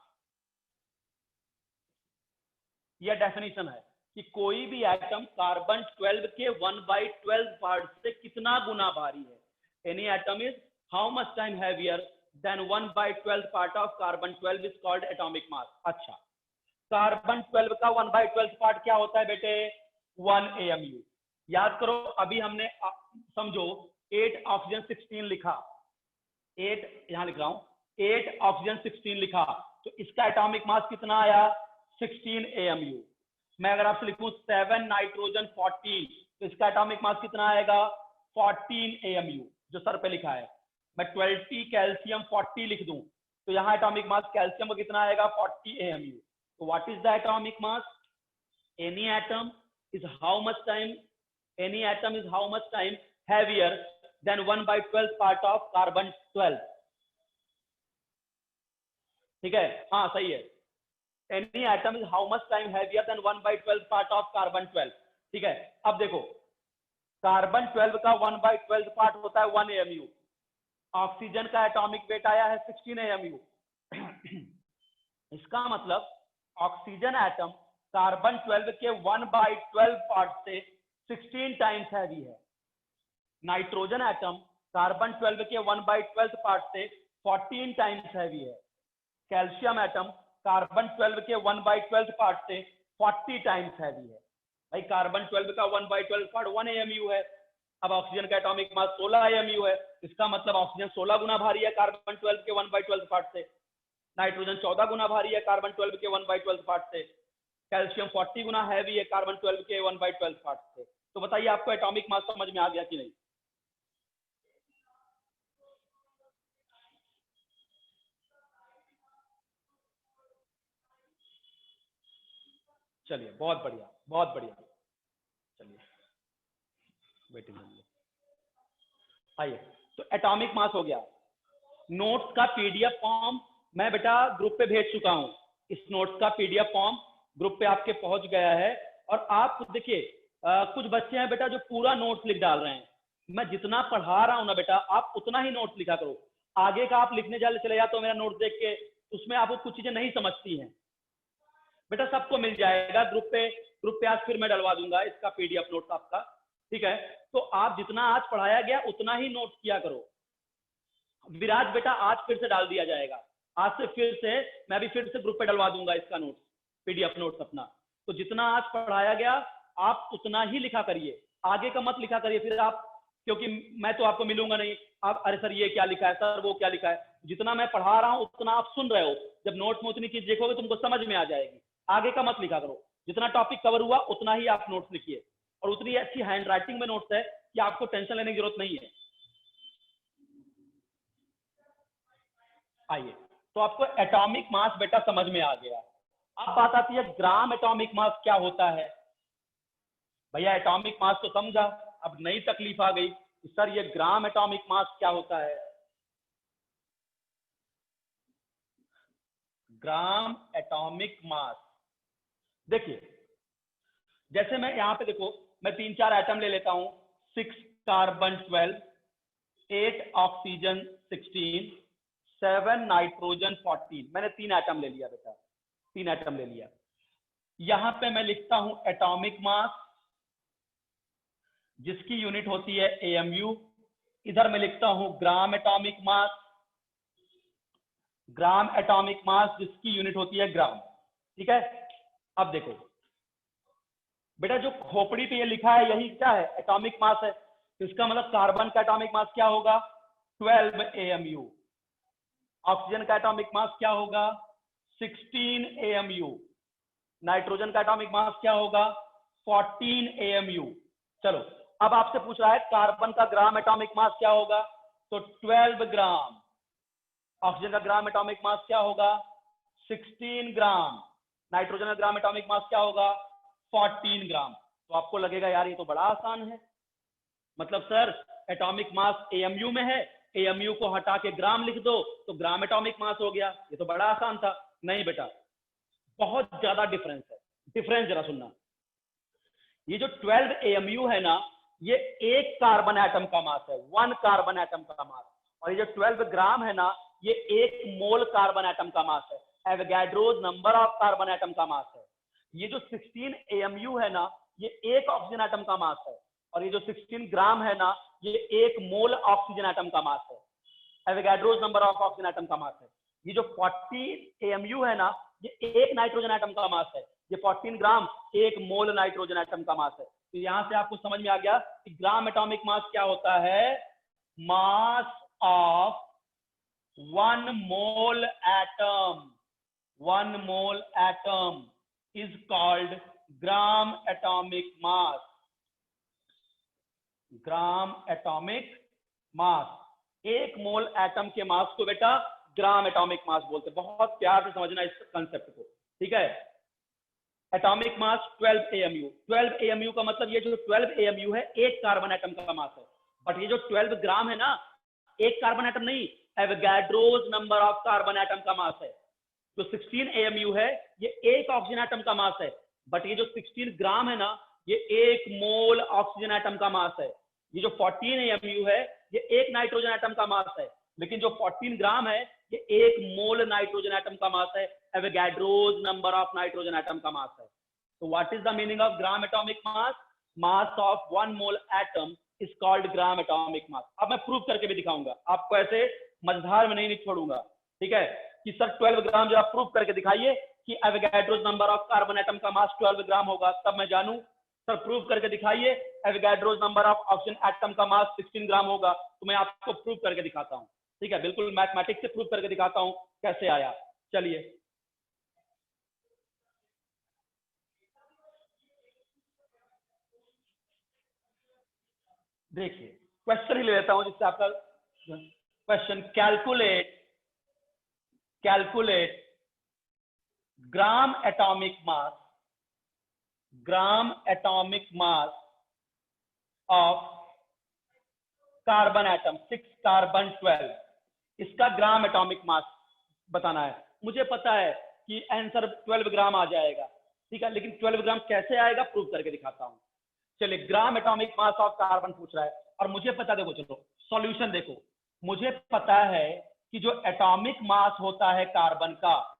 यह डेफिनेशन है कि कोई भी एटम कार्बन 12 के 1/12 पार्ट से कितना गुना भारी है। Any atom is how much time heavier than 1/12 part of carbon 12 is called atomic mass. अच्छा, कार्बन 12 का 1/12 पार्ट क्या होता है बेटे? 1 AMU। याद करो, अभी हमने समझो 8 ऑक्सीजन 16 लिखा, 8 यहां लिख रहा हूं, 8 ऑक्सीजन 16 लिखा, तो इसका एटॉमिक मास कितना आया? 16 AMU। मैं अगर आपसे लिखूं 7 नाइट्रोजन 14, तो इसका एटॉमिक मास कितना आएगा? 14 AMU, जो सर पे लिखा है। मैं 20 कैल्शियम 40 लिख दूं तो यहाँ एटॉमिक मास कैल्शियम का कितना आएगा? 40 AMU। तो what is the atomic mass? Any atom is how much time, any atom is how much time heavier than 1/12 part of carbon 12। ठीक है, हाँ सही है, any atom is how much time heavier than 1/12 part of carbon 12। ठीक है, अब देखो carbon 12 का 1/12 पार्ट होता है 1 AMU, ऑक्सीजन का एटॉमिक वेट आया है 16 AMU। इसका मतलब ऑक्सीजन एटम कार्बन 12 के 1/12 पार्ट से 16 टाइम्स हैवी है। नाइट्रोजन एटम कार्बन 12 के 1/12 पार्ट से 14 टाइम्स हैवी है। कैल्शियम एटम कार्बन 12 के 1/12 पार्ट से 40 टाइम्स हैवी है। भाई कार्बन 12 का 1/12 पार्ट 1 AMU है, अब ऑक्सीजन का एटॉमिक मास 16 AMU है, इसका मतलब ऑक्सीजन 16 गुना भारी है कार्बन 12 के 1/12 पार्ट से, नाइट्रोजन 14 गुना भारी है कार्बन 12 के 1/12 पार्ट से, कैल्शियम 40 गुना हैवी है कार्बन 12 के 1/12 पार्ट से। तो बताइए आपको एटॉमिक मास समझ में आ गया कि नहीं? चलिए बहुत बढ़िया, बहुत बढ़िया। चलिए वेटिंग में आइए, तो एटॉमिक मास हो गया। नोट्स का पीडीएफ फॉर्म मैं बेटा ग्रुप पे भेज चुका हूं। इस नोट्स का पीडीएफ फॉर्म ग्रुप पे आपके पहुंच गया है। और आप देखिए कुछ बच्चे हैं बेटा जो पूरा नोट्स लिख डाल रहे हैं। मैं जितना पढ़ा रहा हूं ना बेटा, आप उतना ही नोट्स लिखा करो। आगे का आप लिखने चले जाते हो मेरा नोट देख के, उसमें आपको कुछ चीजें नहीं समझती हैं बेटा, सबको मिल जाएगा ग्रुप पे आज फिर मैं डलवा दूंगा इसका पीडीएफ नोट्स आपका, ठीक है। तो आप जितना आज पढ़ाया गया उतना ही नोट किया करो। विराज बेटा आज फिर से डाल दिया जाएगा, आज से फिर से मैं भी फिर से ग्रुप पे डलवा दूंगा इसका नोट्स, पीडीएफ नोट्स अपना। तो जितना आज पढ़ाया गया आप उतना ही लिखा करिए, आगे का मत लिखा करिए फिर आप, क्योंकि मैं तो आपको मिलूंगा नहीं, आप अरे सर ये क्या लिखा है, सर वो क्या लिखा है। जितना मैं पढ़ा रहा हूं उतना आप सुन रहे हो, जब नोट्स में उतनी चीज देखोगे तुमको समझ में आ जाएगी। आगे का मत लिखा करो, जितना टॉपिक कवर हुआ उतना ही आप नोट्स लिखिए। और उतनी अच्छी हैंड राइटिंग में नोट्स है कि आपको टेंशन लेने की जरूरत नहीं है। आइए, तो आपको एटॉमिक मास बेटा समझ में आ गया। अब बात आती है ग्राम एटॉमिक मास क्या होता है। भैया एटॉमिक मास तो समझा, अब नई तकलीफ आ गई कि सर ये ग्राम एटॉमिक मास क्या होता है। ग्राम एटॉमिक मास देखिए, जैसे मैं यहां पे देखो, मैं 3-4 एटम ले लेता हूं, 6 कार्बन 12, 8 ऑक्सीजन 16, 7 नाइट्रोजन 14। मैंने 3 एटम ले लिया बेटा, 3 एटम ले लिया। यहां पे मैं लिखता हूं एटॉमिक मास जिसकी यूनिट होती है AMU। इधर मैं लिखता हूं ग्राम एटॉमिक मास, ग्राम एटॉमिक मास जिसकी यूनिट होती है ग्राम, ठीक है। अब देखो बेटा, जो खोपड़ी पे ये लिखा है यही क्या है, एटॉमिक मास है। तो इसका मतलब कार्बन का एटॉमिक मास क्या होगा, 12 AMU। ऑक्सीजन का एटॉमिक मास क्या होगा, 16 AMU। नाइट्रोजन का एटॉमिक मास क्या होगा, 14 AMU। चलो अब आपसे पूछ रहा है कार्बन का ग्राम एटॉमिक मास क्या होगा, तो 12 ग्राम। ऑक्सीजन का ग्राम एटॉमिक मास क्या होगा, 16 ग्राम। नाइट्रोजन का ग्राम एटॉमिक मास क्या होगा, 14 ग्राम। तो आपको लगेगा यार ये तो बड़ा आसान है, मतलब सर एटॉमिक मास AMU में है, AMU को हटा के ग्राम लिख दो तो ग्राम एटॉमिक मास हो गया, ये तो बड़ा आसान था। नहीं बेटा, बहुत ज्यादा डिफरेंस है। डिफरेंस जरा सुनना, ये जो 12 AMU है ना, ये एक कार्बन एटम का मास है, 1 कार्बन एटम का मास। और ये जो 12 ग्राम है ना, ये 1 मोल कार्बन एटम का मास है, Avogadro's number of carbon atom का मास है। ये जो 16 AMU है ना, ये 1 ऑक्सीजन एटम का मास है। और ये जो 16 ग्राम है ना, ये 1 मोल ऑक्सीजन एटम का मास है, Avogadro's number of oxygen atom का मास है। ये जो 14 AMU है ना, ये 1 नाइट्रोजन एटम का मास है। ये 14 ग्राम 1 मोल नाइट्रोजन एटम का मास है। तो यहां से आपको समझ में आ गया कि ग्राम एटॉमिक मास क्या होता है, mass of 1 mole atom. 1 mole atom is called gram atomic mass. Gram atomic mass, 1 mole atom के मास को बेटा ग्राम एटॉमिक मास बोलते हैं। बहुत प्यार से समझना इस कंसेप्ट को, ठीक है। Atomic mass 12 AMU। 12 AMU का मतलब ये जो 12 AMU है 1 कार्बन एटम का मास है। बट ये जो 12 ग्राम है ना, 1 कार्बन एटम नहीं, Avogadro's number of carbon atom का मास है। जो 16 AMU है ये 1 ऑक्सीजन एटम का मास है। बट ये जो 16 ग्राम है ना, ये 1 मोल ऑक्सीजन एटम का मास है। ये जो 14 AMU है ये 1 नाइट्रोजन एटम का मास है। लेकिन जो 14 ग्राम है ये 1 मोल नाइट्रोजन एटम का मास है, Avogadro's number of nitrogen atom का मास है। तो what is the meaning of gram atomic mass, mass of 1 mole atom is called gram atomic मास। अब मैं प्रूव करके भी दिखाऊंगा आपको, ऐसे मझधार में नहीं छोड़ूंगा, ठीक है। कि सर 12 ग्राम जो आप प्रूव करके दिखाइए कि Avogadro's number of carbon atom का मास 12 ग्राम होगा, तब मैं जानूं सर प्रूव करके दिखाइए। Avogadro's number of oxygen atom का मास 16 ग्राम होगा, तो मैं आपको प्रूव करके दिखाता हूँ। ठीक है, बिल्कुल मैथमेटिक्स से प्रूव करके दिखाता हूँ कैसे आया। चलिए देखिए, क्वेश्चन ही ले लेता हूं जिससे आपका question, calculate gram atomic mass of carbon atom 6 carbon 12, इसका ग्राम एटॉमिक मास बताना है। मुझे पता है कि आंसर 12 ग्राम आ जाएगा, ठीक है, लेकिन 12 ग्राम कैसे आएगा प्रूव करके दिखाता हूं। चलिए, ग्राम एटॉमिक मास ऑफ कार्बन पूछ रहा है, और मुझे पता, देखो चलो सॉल्यूशन देखो, मुझे पता है कि जो एटॉमिक मास होता है कार्बन का,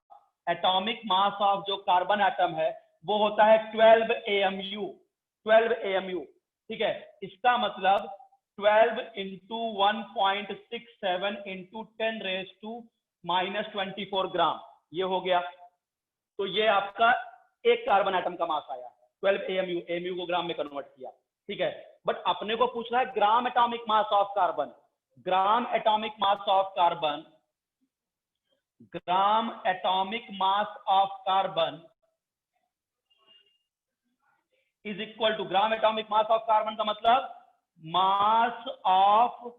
एटॉमिक मास ऑफ जो कार्बन एटम है वो होता है 12 AMU, 12 AMU, ठीक है। इसका मतलब 12 इंटू 1.67 इंटू 10⁻⁻24 ग्राम, ये हो गया। तो ये आपका एक कार्बन एटम का मास आया, 12 AMU, AMU को ग्राम में कन्वर्ट किया, ठीक है। बट अपने को पूछ रहा है gram atomic mass of carbon, gram atomic mass of carbon, gram atomic mass of carbon is equal to, gram atomic mass of carbon का मतलब mass of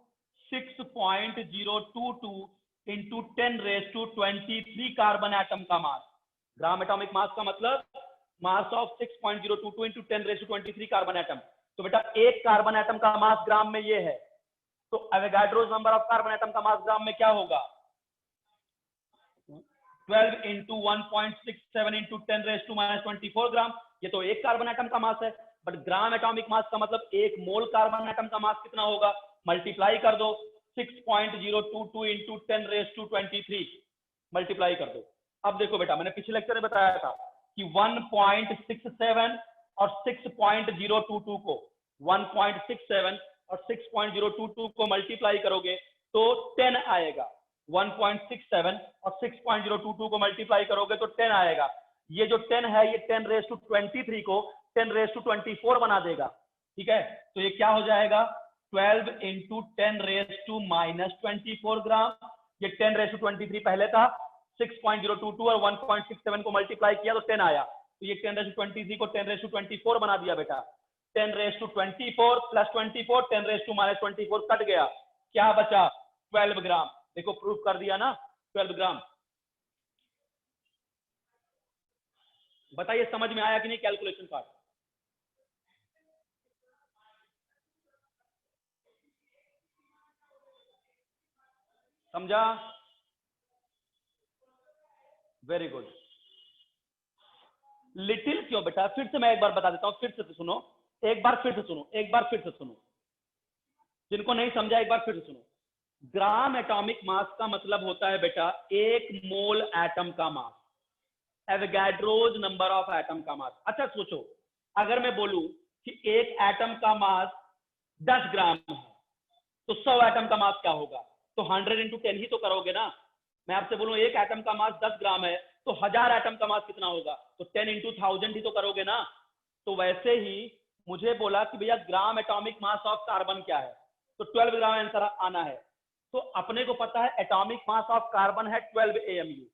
6.022 into 10⁻23 carbon atom का मास। ग्राम एटॉमिक मास का मतलब mass of 6.022 into 10⁻23 carbon atom. तो बेटा एक carbon atom का मास ग्राम में ये है, तो Avogadro's number of carbon atom का मास ग्राम में क्या होगा, 12 इंटू 1.67 इंटू 10⁻⁻24 ग्राम। ये तो एक कार्बन एटम का मास है, बट ग्राम एटॉमिक मास का मतलब एक मोल कार्बन एटम का मास कितना होगा, मल्टीप्लाई कर दो 6.022 इंटू 10⁻23, मल्टीप्लाई कर दो। अब देखो बेटा, मैंने पिछले लेक्चर में बताया था कि 1.67 और 6.022 को, 1.67 और 6.022 को मल्टीप्लाई करोगे तो 10 आएगा। 1.67 और 6.022 को मल्टीप्लाई करोगे तो 10 आएगा। ये जो 10 है ये 10⁻23 को 10⁻24 बना देगा, ठीक है। तो ये क्या हो जाएगा, 12 इंटू 10⁻⁻24 ग्राम। ये 10⁻23 पहले था, 6.022 और 1.67 को मल्टीप्लाई किया तो 10 आया। तो ये 10⁻23 को 10⁻24 बना दिया बेटा। 10⁻24 प्लस 24, 10⁻⁻24 कट गया, क्या बचा 12 ग्राम। देखो प्रूफ कर दिया ना, 12 ग्राम। बताइए समझ में आया कि नहीं कैलकुलेशन पार्ट। समझा, वेरी गुड। लिटिल क्यों बेटा, फिर से मैं एक बार बता देता हूं, फिर से सुनो, एक बार फिर से सुनो, एक बार फिर से सुनो, जिनको नहीं समझा एक बार फिर से सुनो। ग्राम एटॉमिक मास का मतलब होता है बेटा एक मोल एटम का mass, Avogadro's number of atom का मास। अच्छा सोचो, अगर मैं बोलूं कि एक एटम का मास 10 ग्राम है तो 100 एटम का मास क्या होगा, तो 100 इंटू 10 ही तो करोगे ना। मैं आपसे बोलूं एक एटम का मास 10 ग्राम है तो 1000 एटम का मास कितना होगा, तो 10 इंटू 1000 ही तो करोगे ना। तो वैसे ही मुझे बोला कि भैया ग्राम एटॉमिक मास ऑफ कार्बन क्या है, तो 12 ग्राम आंसर आना है। तो अपने को पता है एटॉमिक मास ऑफ कार्बन है 12 AMU।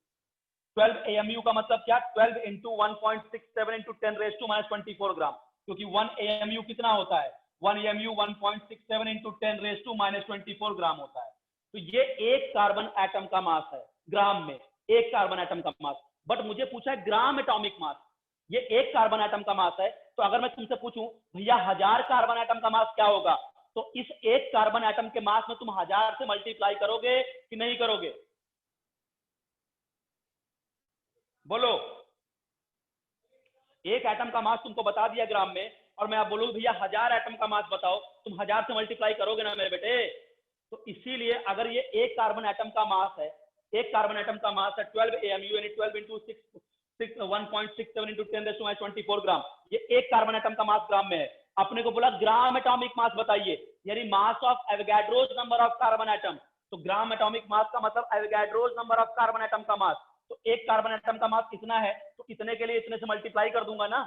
12 AMU का मतलब क्या, 12 इंटू 1.67 इंटू 10⁻⁻24 ग्राम, क्योंकि 1 AMU कितना होता है, 1 AMU 1.67 इंटू 10⁻⁻24 ग्राम होता है। तो ये एक कार्बन एटम का मास है ग्राम में, एक कार्बन एटम का मास। बट मुझे पूछा है ग्राम एटॉमिक मास, ये एक कार्बन एटम का मास है। तो अगर मैं तुमसे पूछूं भैया 1000 कार्बन एटम का मास क्या होगा, तो इस एक कार्बन एटम के मास में तुम 1000 से मल्टीप्लाई करोगे कि नहीं करोगे, बोलो। एक एटम का मास तुमको बता दिया ग्राम में, और मैं आप बोलूं भैया 1000 एटम का मास बताओ, तुम 1000 से मल्टीप्लाई करोगे ना मेरे बेटे। तो इसीलिए अगर ये एक कार्बन एटम का मास है, एक कार्बन एटम का मास है 12 AMU यानी 12 इंटू 1.67 इंटू 10⁻24 ग्राम, ये एक कार्बन एटम का मास ग्राम में है। अपने को बोला ग्राम एटॉमिक मास बताइए, यानी mass of Avogadro's number of carbon atom. तो ग्राम एटॉमिक मास का मतलब Avogadro's number of carbon atom का मास। तो एक कार्बन एटम का मास कितना है, तो इतने के लिए इतने से मल्टीप्लाई कर दूंगा ना।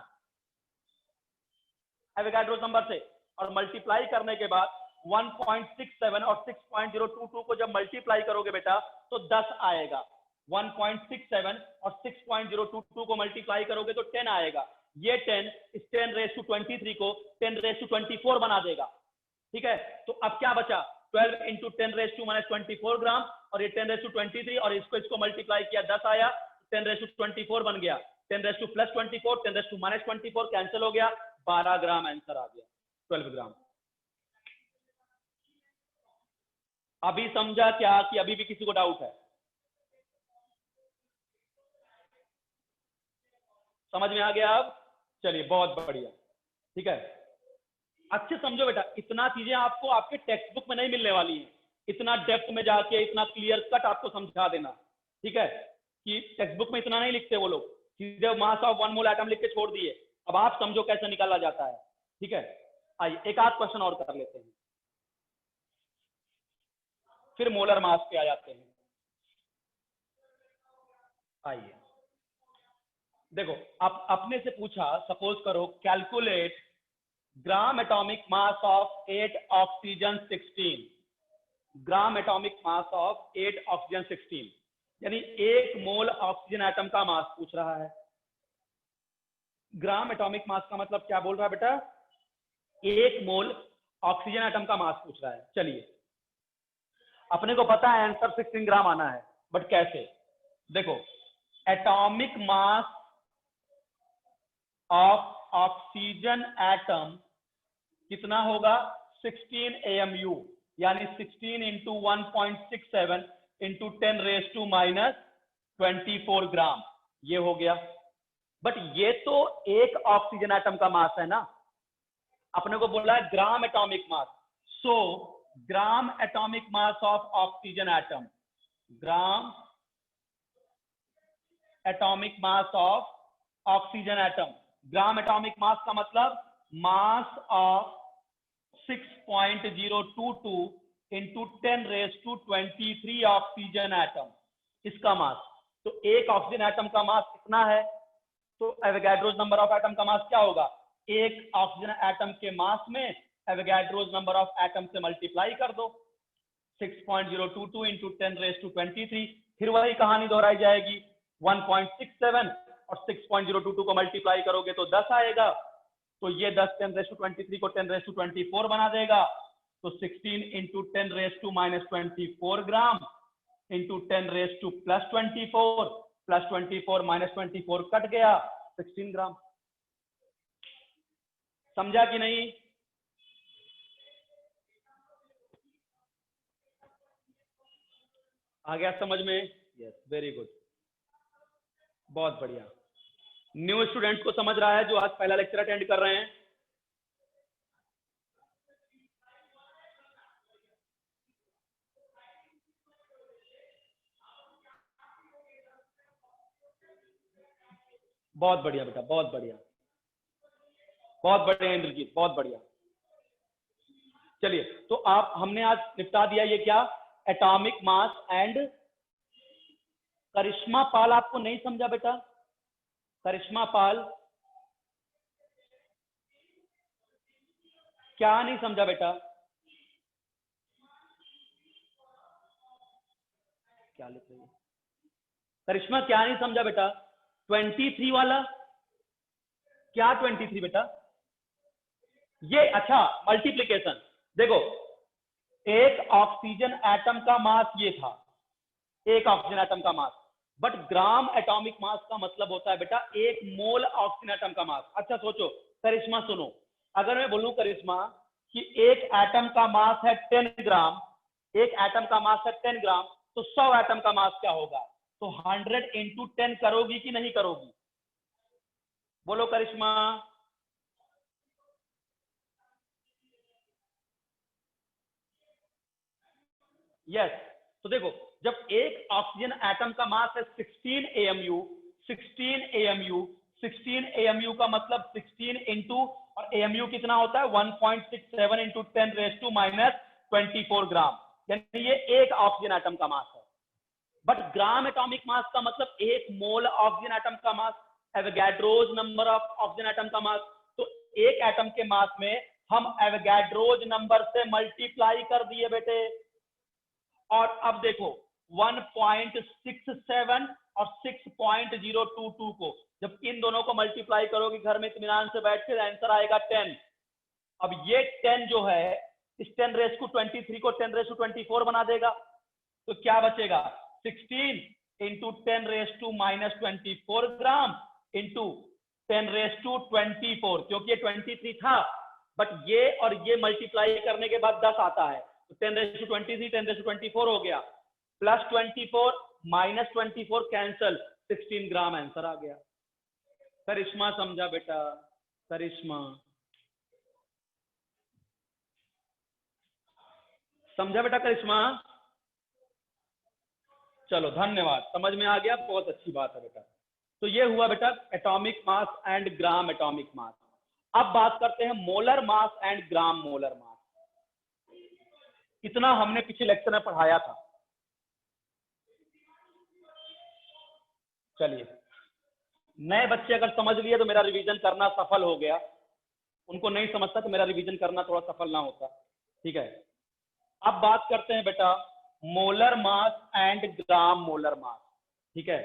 एवोगाड्रोस नंबर से, और मल्टीप्लाई करने के बाद 1.67 और 6.022 को जब मल्टीप्लाई करोगे बेटा तो 10 आएगा। 1.67 और 6.022 को मल्टीप्लाई करोगे तो 10 आएगा। ये 10 इस 10⁻23 को 10⁻24 बना देगा। ठीक है, तो अब क्या बचा? 12 इंटू 10⁻⁻24 ग्राम, और ये 10⁻23, और इसको मल्टीप्लाई किया 10 आया, 10⁻24 बन गया। 10⁻+24 10⁻⁻24 कैंसिल हो गया, 12 ग्राम आंसर आ गया, 12 ग्राम। अभी समझा क्या कि अभी भी किसी को डाउट है? समझ में आ गया अब? चलिए बहुत बढ़िया। ठीक है, अच्छे समझो बेटा, इतना चीजें आपको आपके टेक्स्ट बुक में नहीं मिलने वाली है, इतना डेप्थ में जाके इतना क्लियर कट आपको समझा देना। ठीक है, कि टेक्स्ट बुक में इतना नहीं लिखते वो लोग, सीधे मास ऑफ 1 मोल एटम लिख के छोड़ दिए। अब आप समझो कैसे निकाला जाता है। ठीक है, आइए एक आध क्वेश्चन और कर लेते हैं, फिर मोलर मास पे आ जाते हैं। आइए देखो, आप अपने से पूछा, सपोज करो calculate gram atomic mass of 8 oxygen 16, gram atomic mass of 8 oxygen 16, यानी 1 मोल ऑक्सीजन एटम का मास पूछ रहा है। ग्राम एटॉमिक मास का मतलब क्या बोल रहा है बेटा? 1 मोल ऑक्सीजन एटम का मास पूछ रहा है। चलिए, अपने को पता है आंसर 16 ग्राम आना है, बट कैसे? देखो, atomic mass of oxygen atom कितना होगा? 16 AMU, यानी 16 इंटू 1.67 इंटू 10⁻⁻24 ग्राम, ये हो गया। बट ये तो एक ऑक्सीजन एटम का मास है ना, अपने को बोला है gram atomic mass. So gram atomic mass of oxygen atom, gram atomic mass of oxygen atom, gram atomic mass का मतलब mass of 6.022 into 10⁻23 oxygen atom, इसका मास। तो एक ऑक्सीजन एटम का मास कितना है? तो एवोगाड्रोस नंबर ऑफ एटम का मास क्या होगा? एक ऑक्सीजन एटम के मास में एवोगाड्रोस नंबर ऑफ एटम से मल्टीप्लाई कर दो, 6.022 इंटू 10⁻23, फिर वही कहानी दोहराई जाएगी। 1.67 और 6.022 को मल्टीप्लाई करोगे तो 10 आएगा, तो ये 10 10⁻23 को 10⁻24 बना देगा। तो 16 इंटू 10⁻⁻24 ग्राम इंटू 10⁻+24 +24 -24 कट गया, 16 ग्राम। समझा कि नहीं? आ गया समझ में? यस, वेरी गुड, बहुत बढ़िया। न्यू स्टूडेंट्स को समझ रहा है जो आज पहला लेक्चर अटेंड कर रहे हैं? बहुत बढ़िया बेटा, बहुत बढ़िया, बहुत बढ़िया इंद्रजीत, बहुत बढ़िया। चलिए, तो आप हमने आज निपटा दिया ये क्या? एटॉमिक मास एंड करिश्मा पाल। आपको नहीं समझा बेटा? करिश्मा पाल क्या नहीं समझा बेटा? क्या लिख रही है करिश्मा? क्या नहीं समझा बेटा? 23 वाला क्या? 23 बेटा ये, अच्छा मल्टीप्लीकेशन। देखो, एक ऑक्सीजन एटम का मास ये था, एक ऑक्सीजन एटम का मास, बट ग्राम एटॉमिक मास का मतलब होता है बेटा 1 मोल ऑक्सीजन एटम का मास। अच्छा सोचो करिश्मा, सुनो, अगर मैं बोलूं करिश्मा कि एक एटम का मास है 10 ग्राम, एक एटम का मास है 10 ग्राम, तो 100 एटम का मास क्या होगा? तो 100 इंटू 10 करोगी कि नहीं करोगी? बोलो करिश्मा। यस, तो देखो, जब एक ऑक्सीजन एटम का मास है 16 AMU, 16 AMU, 16 AMU का मतलब 16 इंटू, और AMU कितना होता है? 1.67 इंटू 10⁻⁻24 ग्राम, यानी ये एक ऑक्सीजन एटम का मास है। बट ग्राम एटॉमिक मास का मतलब 1 मोल ऑक्सीजन एटम का mass, Avogadro's number of oxygen atom का मास। तो एक एटम के मास में हम एवोगाड्रोज नंबर से मल्टीप्लाई कर दिए बेटे। और अब देखो 1.67 और 6.022 को जब इन दोनों को मल्टीप्लाई करोगे घर में इत्मीनान से बैठ के आंसर आएगा 10। अब ये 10 जो है इस 10⁻23 को 10⁻24 बना देगा, तो क्या बचेगा 16 इंटू 10⁻⁻24 ग्राम इंटू 10⁻24, क्योंकि ये 23 था बट ये और ये मल्टीप्लाई करने के बाद 10 आता है, तो 10⁻23 10⁻24 हो गया, प्लस 24 माइनस 24 कैंसल, 16 ग्राम आंसर आ गया। करिश्मा समझा बेटा? करिश्मा समझा बेटा? करिश्मा चलो धन्यवाद, समझ में आ गया, बहुत अच्छी बात है बेटा। तो ये हुआ बेटा atomic mass and gram atomic मास। अब बात करते हैं molar mass and gram molar mass. इतना हमने पिछले लेक्चर में पढ़ाया था। चलिए नए बच्चे अगर समझ लिए तो मेरा रिवीजन करना सफल हो गया, उनको नहीं समझता तो मेरा रिवीजन करना थोड़ा सफल ना होता। ठीक है, अब बात करते हैं बेटा molar mass and gram molar mass. ठीक है,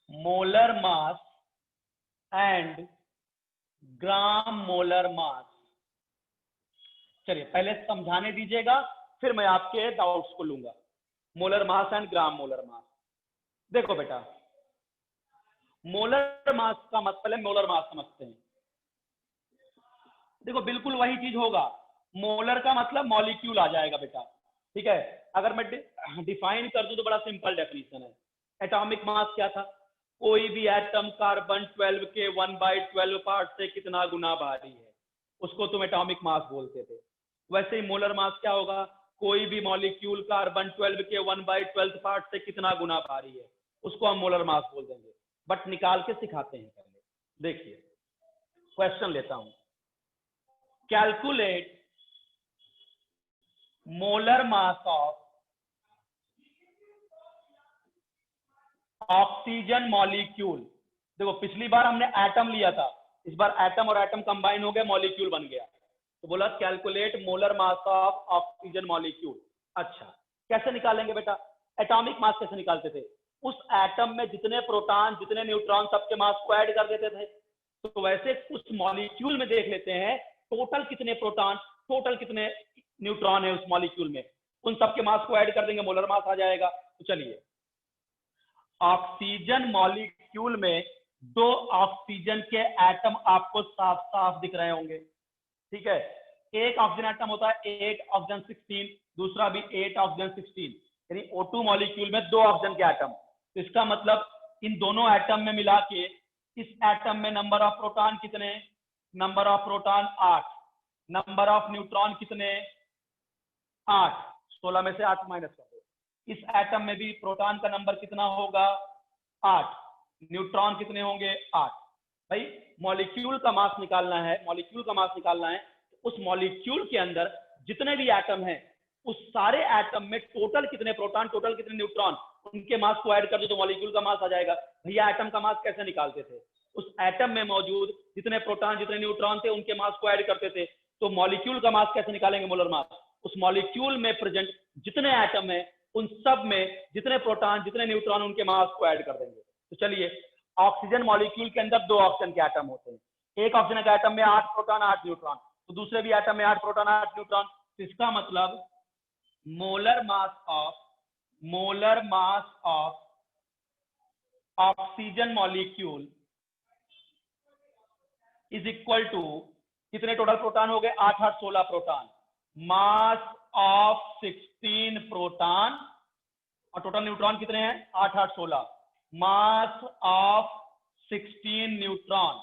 molar mass and gram molar mass. चलिए पहले समझाने दीजिएगा, फिर मैं आपके डाउट्स को लूंगा। Molar mass and gram molar mass. देखो बेटा मोलर मास का मतलब है, मोलर मास समझते हैं। देखो बिल्कुल वही चीज होगा, मोलर का मतलब मॉलिक्यूल आ जाएगा बेटा। ठीक है, अगर मैं डिफाइन कर दूं तो बड़ा सिंपल डेफिनेशन है। एटॉमिक मास क्या था? कोई भी एटम कार्बन 12 के 1/12 पार्ट से कितना गुना भारी है, उसको तुम एटॉमिक मास बोलते थे। वैसे ही मोलर मास क्या होगा? कोई भी मॉलिक्यूल कार्बन 12 के 1/12 पार्ट से कितना गुना भारी है, उसको हम मोलर मास बोल देंगे। बट निकाल के सिखाते हैं पहले। देखिए क्वेश्चन लेता हूं, calculate molar mass of oxygen molecule. देखो पिछली बार हमने एटम लिया था, इस बार एटम और एटम कंबाइन हो गए, मॉलिक्यूल बन गया। तो बोला calculate molar mass of oxygen molecule. अच्छा कैसे निकालेंगे बेटा? एटॉमिक मास कैसे निकालते थे? उस एटम में जितने प्रोटॉन जितने न्यूट्रॉन सबके मास को ऐड कर देते थे। तो वैसे उस मॉलिक्यूल में देख लेते हैं टोटल कितने प्रोटॉन टोटल कितने न्यूट्रॉन है उस मॉलिक्यूल में, उन सबके मास को ऐड कर देंगे, मोलर मास आ जाएगा। तो चलिए ऑक्सीजन मॉलिक्यूल में 2 ऑक्सीजन के एटम आपको साफ साफ दिख रहे होंगे। ठीक है, एक ऑक्सीजन एटम होता है 8 ऑक्सीजन 16, दूसरा भी 8 ऑक्सीजन 16, यानी O2 मॉलिक्यूल में 2 ऑक्सीजन के एटम। तो इसका मतलब इन दोनों एटम में मिला के इस एटम में नंबर ऑफ प्रोटॉन कितने? Number of proton 8, number of neutron कितने? 8, 16 में से 8 माइनस कर दो। इस एटम में भी प्रोटॉन का नंबर कितना होगा? 8, न्यूट्रॉन कितने होंगे? 8। भाई मॉलिक्यूल का मास निकालना है, मॉलिक्यूल का मास निकालना है, तो उस मॉलिक्यूल के अंदर जितने भी एटम हैं उस सारे एटम में टोटल कितने प्रोटॉन टोटल कितने न्यूट्रॉन, उनके मास को ऐड कर दो तो मॉलिक्यूल का मास आ जाएगा। भैया एटम का मास कैसे निकालते थे? उस एटम में मौजूद जितने प्रोटॉन जितने न्यूट्रॉन थे उनके मास को ऐड करते थे। तो मॉलिक्यूल का मास कैसे निकालेंगे? Molar mass. उस मॉलिक्यूल में प्रेजेंट जितने एटम है उन सब में जितने प्रोटॉन जितने न्यूट्रॉन उनके मास को ऐड कर देंगे। तो चलिए ऑक्सीजन मॉलिक्यूल के अंदर 2 ऑक्सीजन के एटम होते हैं, एक ऑक्सीजन के एटम में 8 प्रोटॉन 8 न्यूट्रॉन, तो दूसरे भी एटम में 8 प्रोटॉन 8 न्यूट्रॉन। तो इसका मतलब molar mass of oxygen molecule is equal to कितने टोटल प्रोटॉन हो गए? 8 8 16 प्रोटॉन, मास ऑफ 16 प्रोटॉन, और टोटल न्यूट्रॉन कितने हैं? 8 8 16, mass of 16 neutron,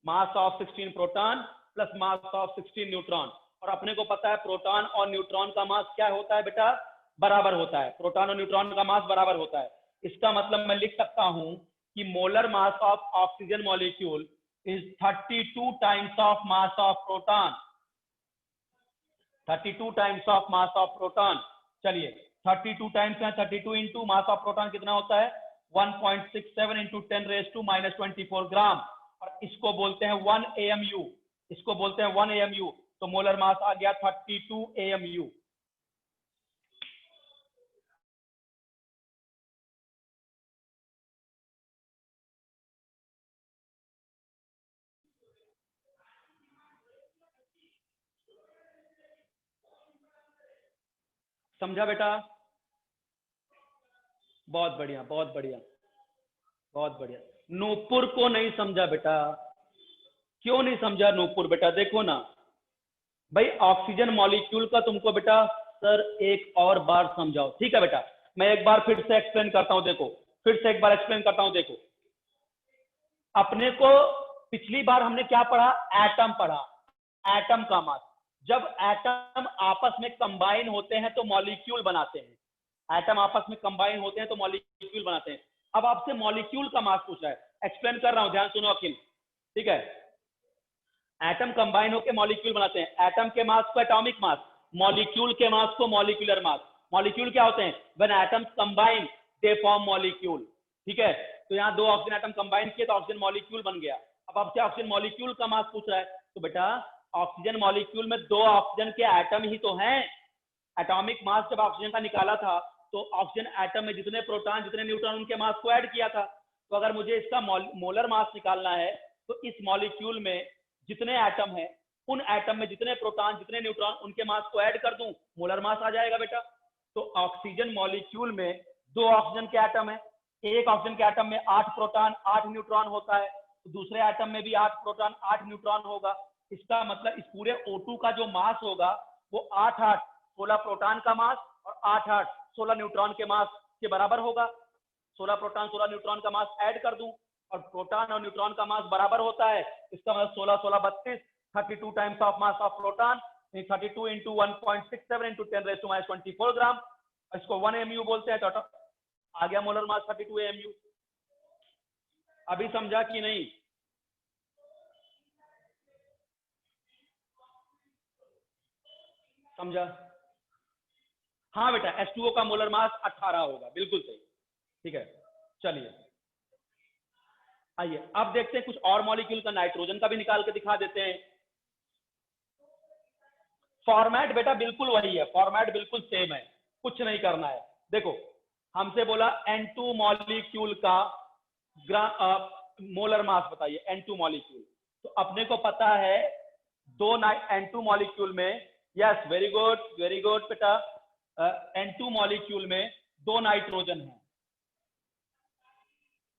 mass of 16 proton plus mass of 16 neutron. और अपने को पता है प्रोटॉन और न्यूट्रॉन का मास क्या होता है बेटा? बराबर होता है, प्रोटॉन और न्यूट्रॉन का मास बराबर होता है। इसका मतलब मैं लिख सकता हूं कि molar mass of oxygen molecule is 32 times of mass of proton, 32 times of mass of proton। चलिए 32 टाइम्स है, 32 इंटू मास ऑफ प्रोटॉन कितना होता है? 1.67 इंटू 10⁻⁻24 ग्राम, और इसको बोलते हैं 1 AMU, इसको बोलते हैं 1 AMU। तो मोलर मास आ गया 32 AMU। समझा बेटा? बहुत बढ़िया, बहुत बढ़िया, बहुत बढ़िया। नूपुर को नहीं समझा बेटा? क्यों नहीं समझा नूपुर बेटा? देखो ना भाई, ऑक्सीजन मॉलिक्यूल का तुमको बेटा सर एक और बार समझाओ, ठीक है बेटा? मैं एक बार फिर से एक्सप्लेन करता हूं, देखो फिर से एक बार एक्सप्लेन करता हूं। देखो, अपने को पिछली बार हमने क्या पढ़ा? एटम पढ़ा, एटम का मास। जब एटम आपस में कंबाइन होते हैं तो मॉलिक्यूल बनाते हैं, एटम आपस में कंबाइन होते हैं तो मॉलिक्यूल बनाते हैं। अब आपसे मॉलिक्यूल का मास पूछ रहा है, एक्सप्लेन कर रहा हूं, ध्यान सुनो अखिल, ठीक है? एटम कंबाइन होकर मॉलिक्यूल बनाते हैं। एटम के मास को एटॉमिक मास, मॉलिक्यूल के मास को मॉलिक्यूलर मास। मॉलिक्यूल क्या होते हैं? When atoms combine they form molecule, ठीक है? तो यहाँ दो ऑक्सीजन एटम कंबाइन किए तो ऑक्सीजन मॉलिक्यूल बन गया। अब आपसे ऑक्सीजन मॉलिक्यूल का मास पूछ रहा है, तो बेटा ऑक्सीजन मॉलिक्यूल में दो ऑक्सीजन के एटम ही तो हैं। एटॉमिक मास जब ऑक्सीजन का निकाला था तो ऑक्सीजन एटम में जितने प्रोटॉन जितने न्यूट्रॉन उनके मास को ऐड किया था। तो अगर मुझे इसका मोलर मास निकालना है तो इस मॉलिक्यूल में जितने एटम है उन एटम में जितने प्रोटॉन जितने न्यूट्रॉन उनके मास को ऐड कर दूं, मोलर मास आ जाएगा बेटा। तो ऑक्सीजन मॉलिक्यूल में दो ऑक्सीजन के एटम है, एक ऑक्सीजन के एटम में 8 प्रोटॉन 8 न्यूट्रॉन होता है, तो दूसरे एटम में भी 8 प्रोटॉन 8 न्यूट्रॉन होगा। इसका मतलब इस पूरे O2 का जो मास होगा वो 8 16 प्रोटॉन का मास और 8 16 न्यूट्रॉन के मास के बराबर होगा। 16 प्रोटॉन 16 न्यूट्रॉन का मास ऐड कर दूं और प्रोटॉन और न्यूट्रॉन का मास बराबर होता है, इसका मतलब 16 16 32, 32 times of mass of proton, 32 into 1.67 into 10⁻⁻24 ग्राम। इसको 1 AMU बोलते हैं। तो आ गया मोलर मास 32 AMU। अभी समझा कि नहीं? समझा? हाँ बेटा, H2O का मोलर मास 18 होगा, बिल्कुल सही, ठीक है। चलिए आइए अब देखते हैं कुछ और मॉलिक्यूल का, नाइट्रोजन का भी निकाल के दिखा देते हैं। फॉर्मेट बेटा बिल्कुल वही है, फॉर्मेट बिल्कुल सेम है, कुछ नहीं करना है। देखो हमसे बोला N2 मॉलिक्यूल का मोलर मास बताइए, N2 मॉलिक्यूल। तो अपने को पता है दो N2 मॉलिक्यूल में, यस वेरी गुड बेटा, N2 मॉलिक्यूल में दो नाइट्रोजन है।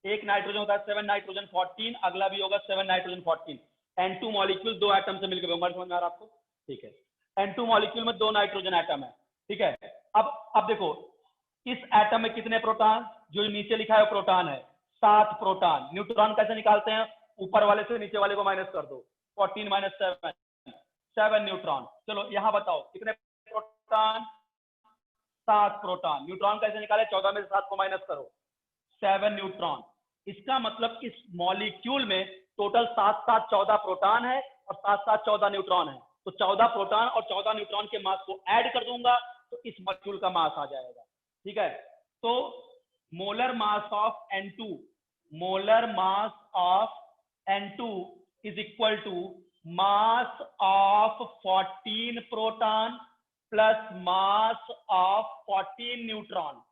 एक नाइट्रोजन होता है 7 नाइट्रोजन 14, अगला भी होगा 7 नाइट्रोजन 14। N2 मॉलिक्यूल दो एटम से मिलकर बना, समझ में आ रहा आपको? ठीक है, N2 मॉलिक्यूल में दो नाइट्रोजन एटम है, ठीक है। अब देखो इस एटम में कितने प्रोटॉन, जो नीचे लिखा है प्रोटॉन है 7 प्रोटॉन। न्यूट्रॉन कैसे निकालते हैं? ऊपर वाले से नीचे वाले को माइनस कर दो, 14 माइनस 7 7 न्यूट्रॉन। चलो यहाँ बताओ कितने प्रोटॉन? 7 प्रोटॉन। न्यूट्रॉन कैसे निकाले? 14 में से 7 को माइनस करो, 7 न्यूट्रॉन। इसका मतलब इस मॉलिक्यूल में टोटल 7 7 14 प्रोटॉन है और 7 7 14 न्यूट्रॉन है। तो 14 प्रोटॉन और 14 न्यूट्रॉन के मास को ऐड कर दूंगा तो इस मॉलिक्यूल का मास आ जाएगा, ठीक है। तो molar mass of N2, molar mass of N2 is equal to mass of 14 proton plus mass of 14 neutron,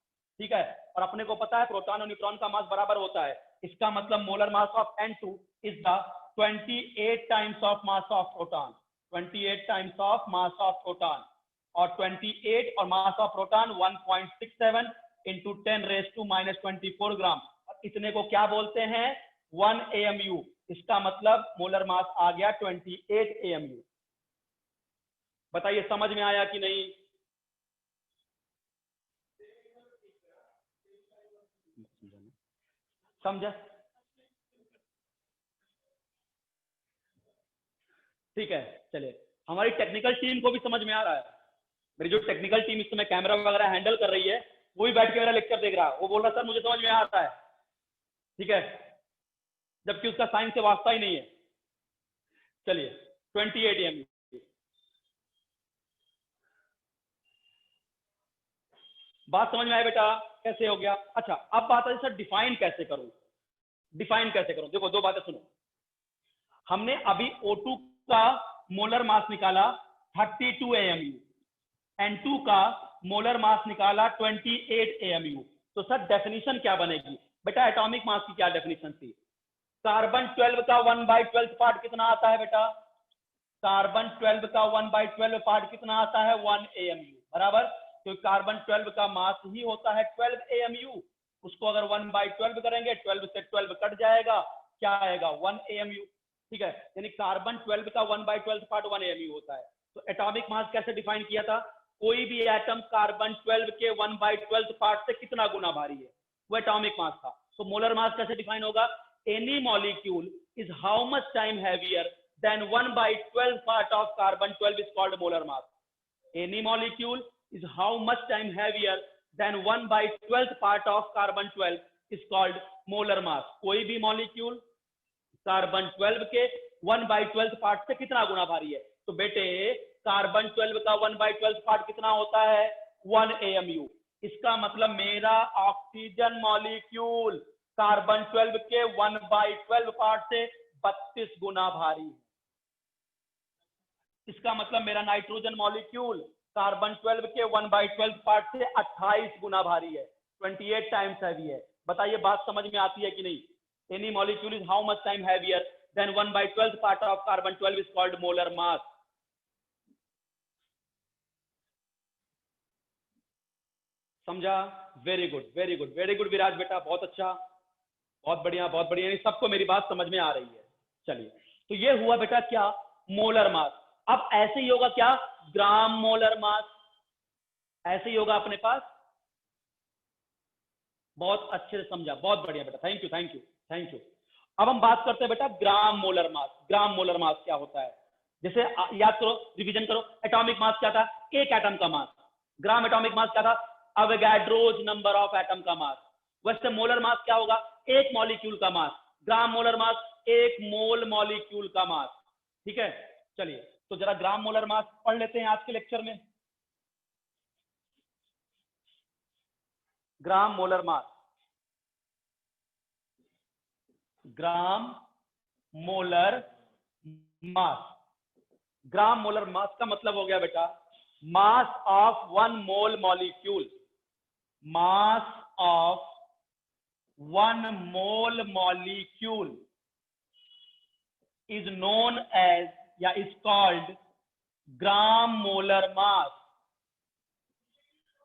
ठीक है। और अपने को पता है प्रोटॉन और न्यूट्रॉन का मास बराबर होता है। इसका मतलब molar mass of N2 is the 28 times of mass of proton, 28 times of mass of proton. और 28 और मास ऑफ प्रोटॉन 1.67 इंटू 10⁻⁻24 ग्राम। और इतने को क्या बोलते हैं? 1 AMU। इसका मतलब मोलर मास आ गया 28 AMU। बताइए समझ में आया कि नहीं? समझा? ठीक है, चलिए हमारी टेक्निकल टीम को भी समझ में आ रहा है। मेरी जो टेक्निकल टीम इस समय कैमरा वगैरह हैंडल कर रही है वो भी बैठ के मेरा लेक्चर देख रहा है, वो बोल रहा है सर मुझे समझ में आ रहा है, ठीक है, जबकि उसका साइंस से वास्ता ही नहीं है। चलिए 28 AMU। बात समझ में आया बेटा? कैसे हो गया? अच्छा, अब बात है सर डिफाइन कैसे करूं? डिफाइन कैसे करूं? देखो दो बातें सुनो। हमने अभी O2 का मोलर मास निकाला 32 AMU, N2 का मोलर मास निकाला 28 AMU। तो सर डेफिनेशन क्या बनेगी बेटा? एटॉमिक मास की क्या डेफिनेशन थी? कार्बन 12 का 1/12 पार्ट कितना आता है बेटा? कार्बन 12 का 1/12 पार्ट कितना आता है? 1 AMU, बराबर। तो कार्बन 12 का मास ही होता है 12 AMU। उसको अगर 1/12 करेंगे, 12 से 12 कट जाएगा, क्या आएगा? 1 AMU। ठीक है, यानी कार्बन 12 का 1/12 पार्ट 1 AMU होता है। तो एटॉमिक मास कैसे डिफाइन किया था? कोई भी एटम कार्बन 12 के 1/12 पार्ट से कितना गुना भारी है, वो एटॉमिक मास था। तो मोलर मास कैसे डिफाइन होगा? Any molecule is how much time heavier then 1/12 part of carbon 12 is called molar mass. Any molecule is how much time heavier than 1/12 part of carbon 12 is called molar mass. कोई भी molecule carbon 12 के 1/12 part से कितना गुना भारी है? तो बेटे carbon 12 का 1/12 पार्ट कितना होता है? 1 AMU। इसका मतलब मेरा ऑक्सीजन मॉलिक्यूल कार्बन 12 के 1/12 पार्ट से 32 गुना भारी है। इसका मतलब मेरा नाइट्रोजन मॉलिक्यूल कार्बन 12 के 1/12 पार्ट से 28 गुना भारी है, 28 टाइम्स हैवी है। बताइए बात समझ में आती है कि नहीं? Any molecule is how much time heavier than 1/12 part of carbon 12 is called molar mass. समझा? Very good, very good, very good Viraj बेटा, बहुत अच्छा, बहुत बढ़िया, बहुत बढ़िया। सबको मेरी बात समझ में आ रही है। चलिए, तो ये हुआ बेटा क्या? Molar mass. अब ऐसे ही होगा क्या? ग्राम मोलर मास। ऐसे ही होगा अपने पास। बहुत अच्छे से समझा, बहुत बढ़िया बेटा, thank you, thank you, thank you. अब हम बात करते हैं बेटा ग्राम मोलर मास। ग्राम मोलर मास क्या होता है? जैसे याद करो, रिवीजन करो, एटॉमिक मास क्या था? एक एटम का मास। ग्राम एटॉमिक मास क्या था? अवोगाड्रोज नंबर ऑफ एटम का मास। वैसे मोलर मास क्या होगा? एक मॉलिक्यूल का मास। ग्राम मोलर मास एक मोल मॉलिक्यूल का मास। ठीक है, चलिए तो जरा ग्राम मोलर मास पढ़ लेते हैं आज के लेक्चर में। ग्राम मोलर मास, ग्राम मोलर मास। ग्राम मोलर मास का मतलब हो गया बेटा mass of 1 mole molecule. Mass of 1 mole molecule is known as या is called gram molar mass.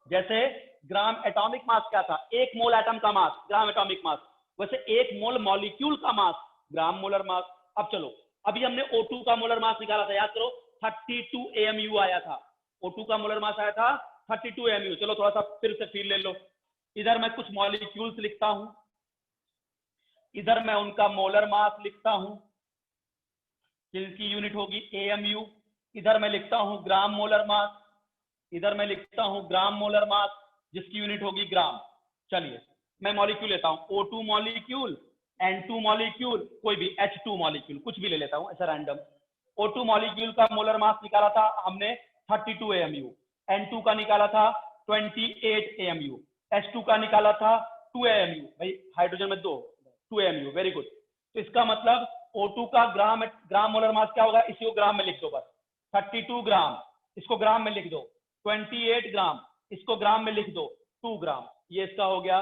जैसे ग्राम एटॉमिक मास क्या था? एक मोल एटम का मास, ग्राम एटॉमिक मास। वैसे एक मोल मॉलिक्यूल का मास, ग्राम मोलर मास। अब चलो, अभी हमने O2 का मोलर मास निकाला था, याद करो 32 AMU आया था। O2 का मोलर मास आया था 32 AMU। चलो थोड़ा सा फिर से फील ले लो। इधर मैं कुछ मॉलिक्यूल्स लिखता हूं, इधर मैं उनका मोलर मास लिखता हूं, जिनकी यूनिट होगी AMU। इधर मैं लिखता हूं ग्राम मोलर मास, इधर मैं लिखता हूं ग्राम मोलर मास, जिसकी यूनिट होगी ग्राम। चलिए मैं मॉलिक्यूल लेता हूं, O2 मॉलिक्यूल, N2 मॉलिक्यूल, कोई भी H2 मॉलिक्यूल, कुछ भी ले लेता हूं ऐसा रैंडम। O2 मॉलिक्यूल का मोलर मास निकाला था हमने 32 AMU, N2 का निकाला था 28 AMU, H2 का निकाला था 2 AMU। भाई हाइड्रोजन में 2 AMU, वेरी गुड। तो इसका मतलब O2 का ग्राम मोलर मास क्या होगा? इसी को ग्राम में लिख दो बस, 32 ग्राम, इसको ग्राम में लिख दो, 28 ग्राम, इसको ग्राम में लिख दो, 2 ग्राम। ये इसका हो गया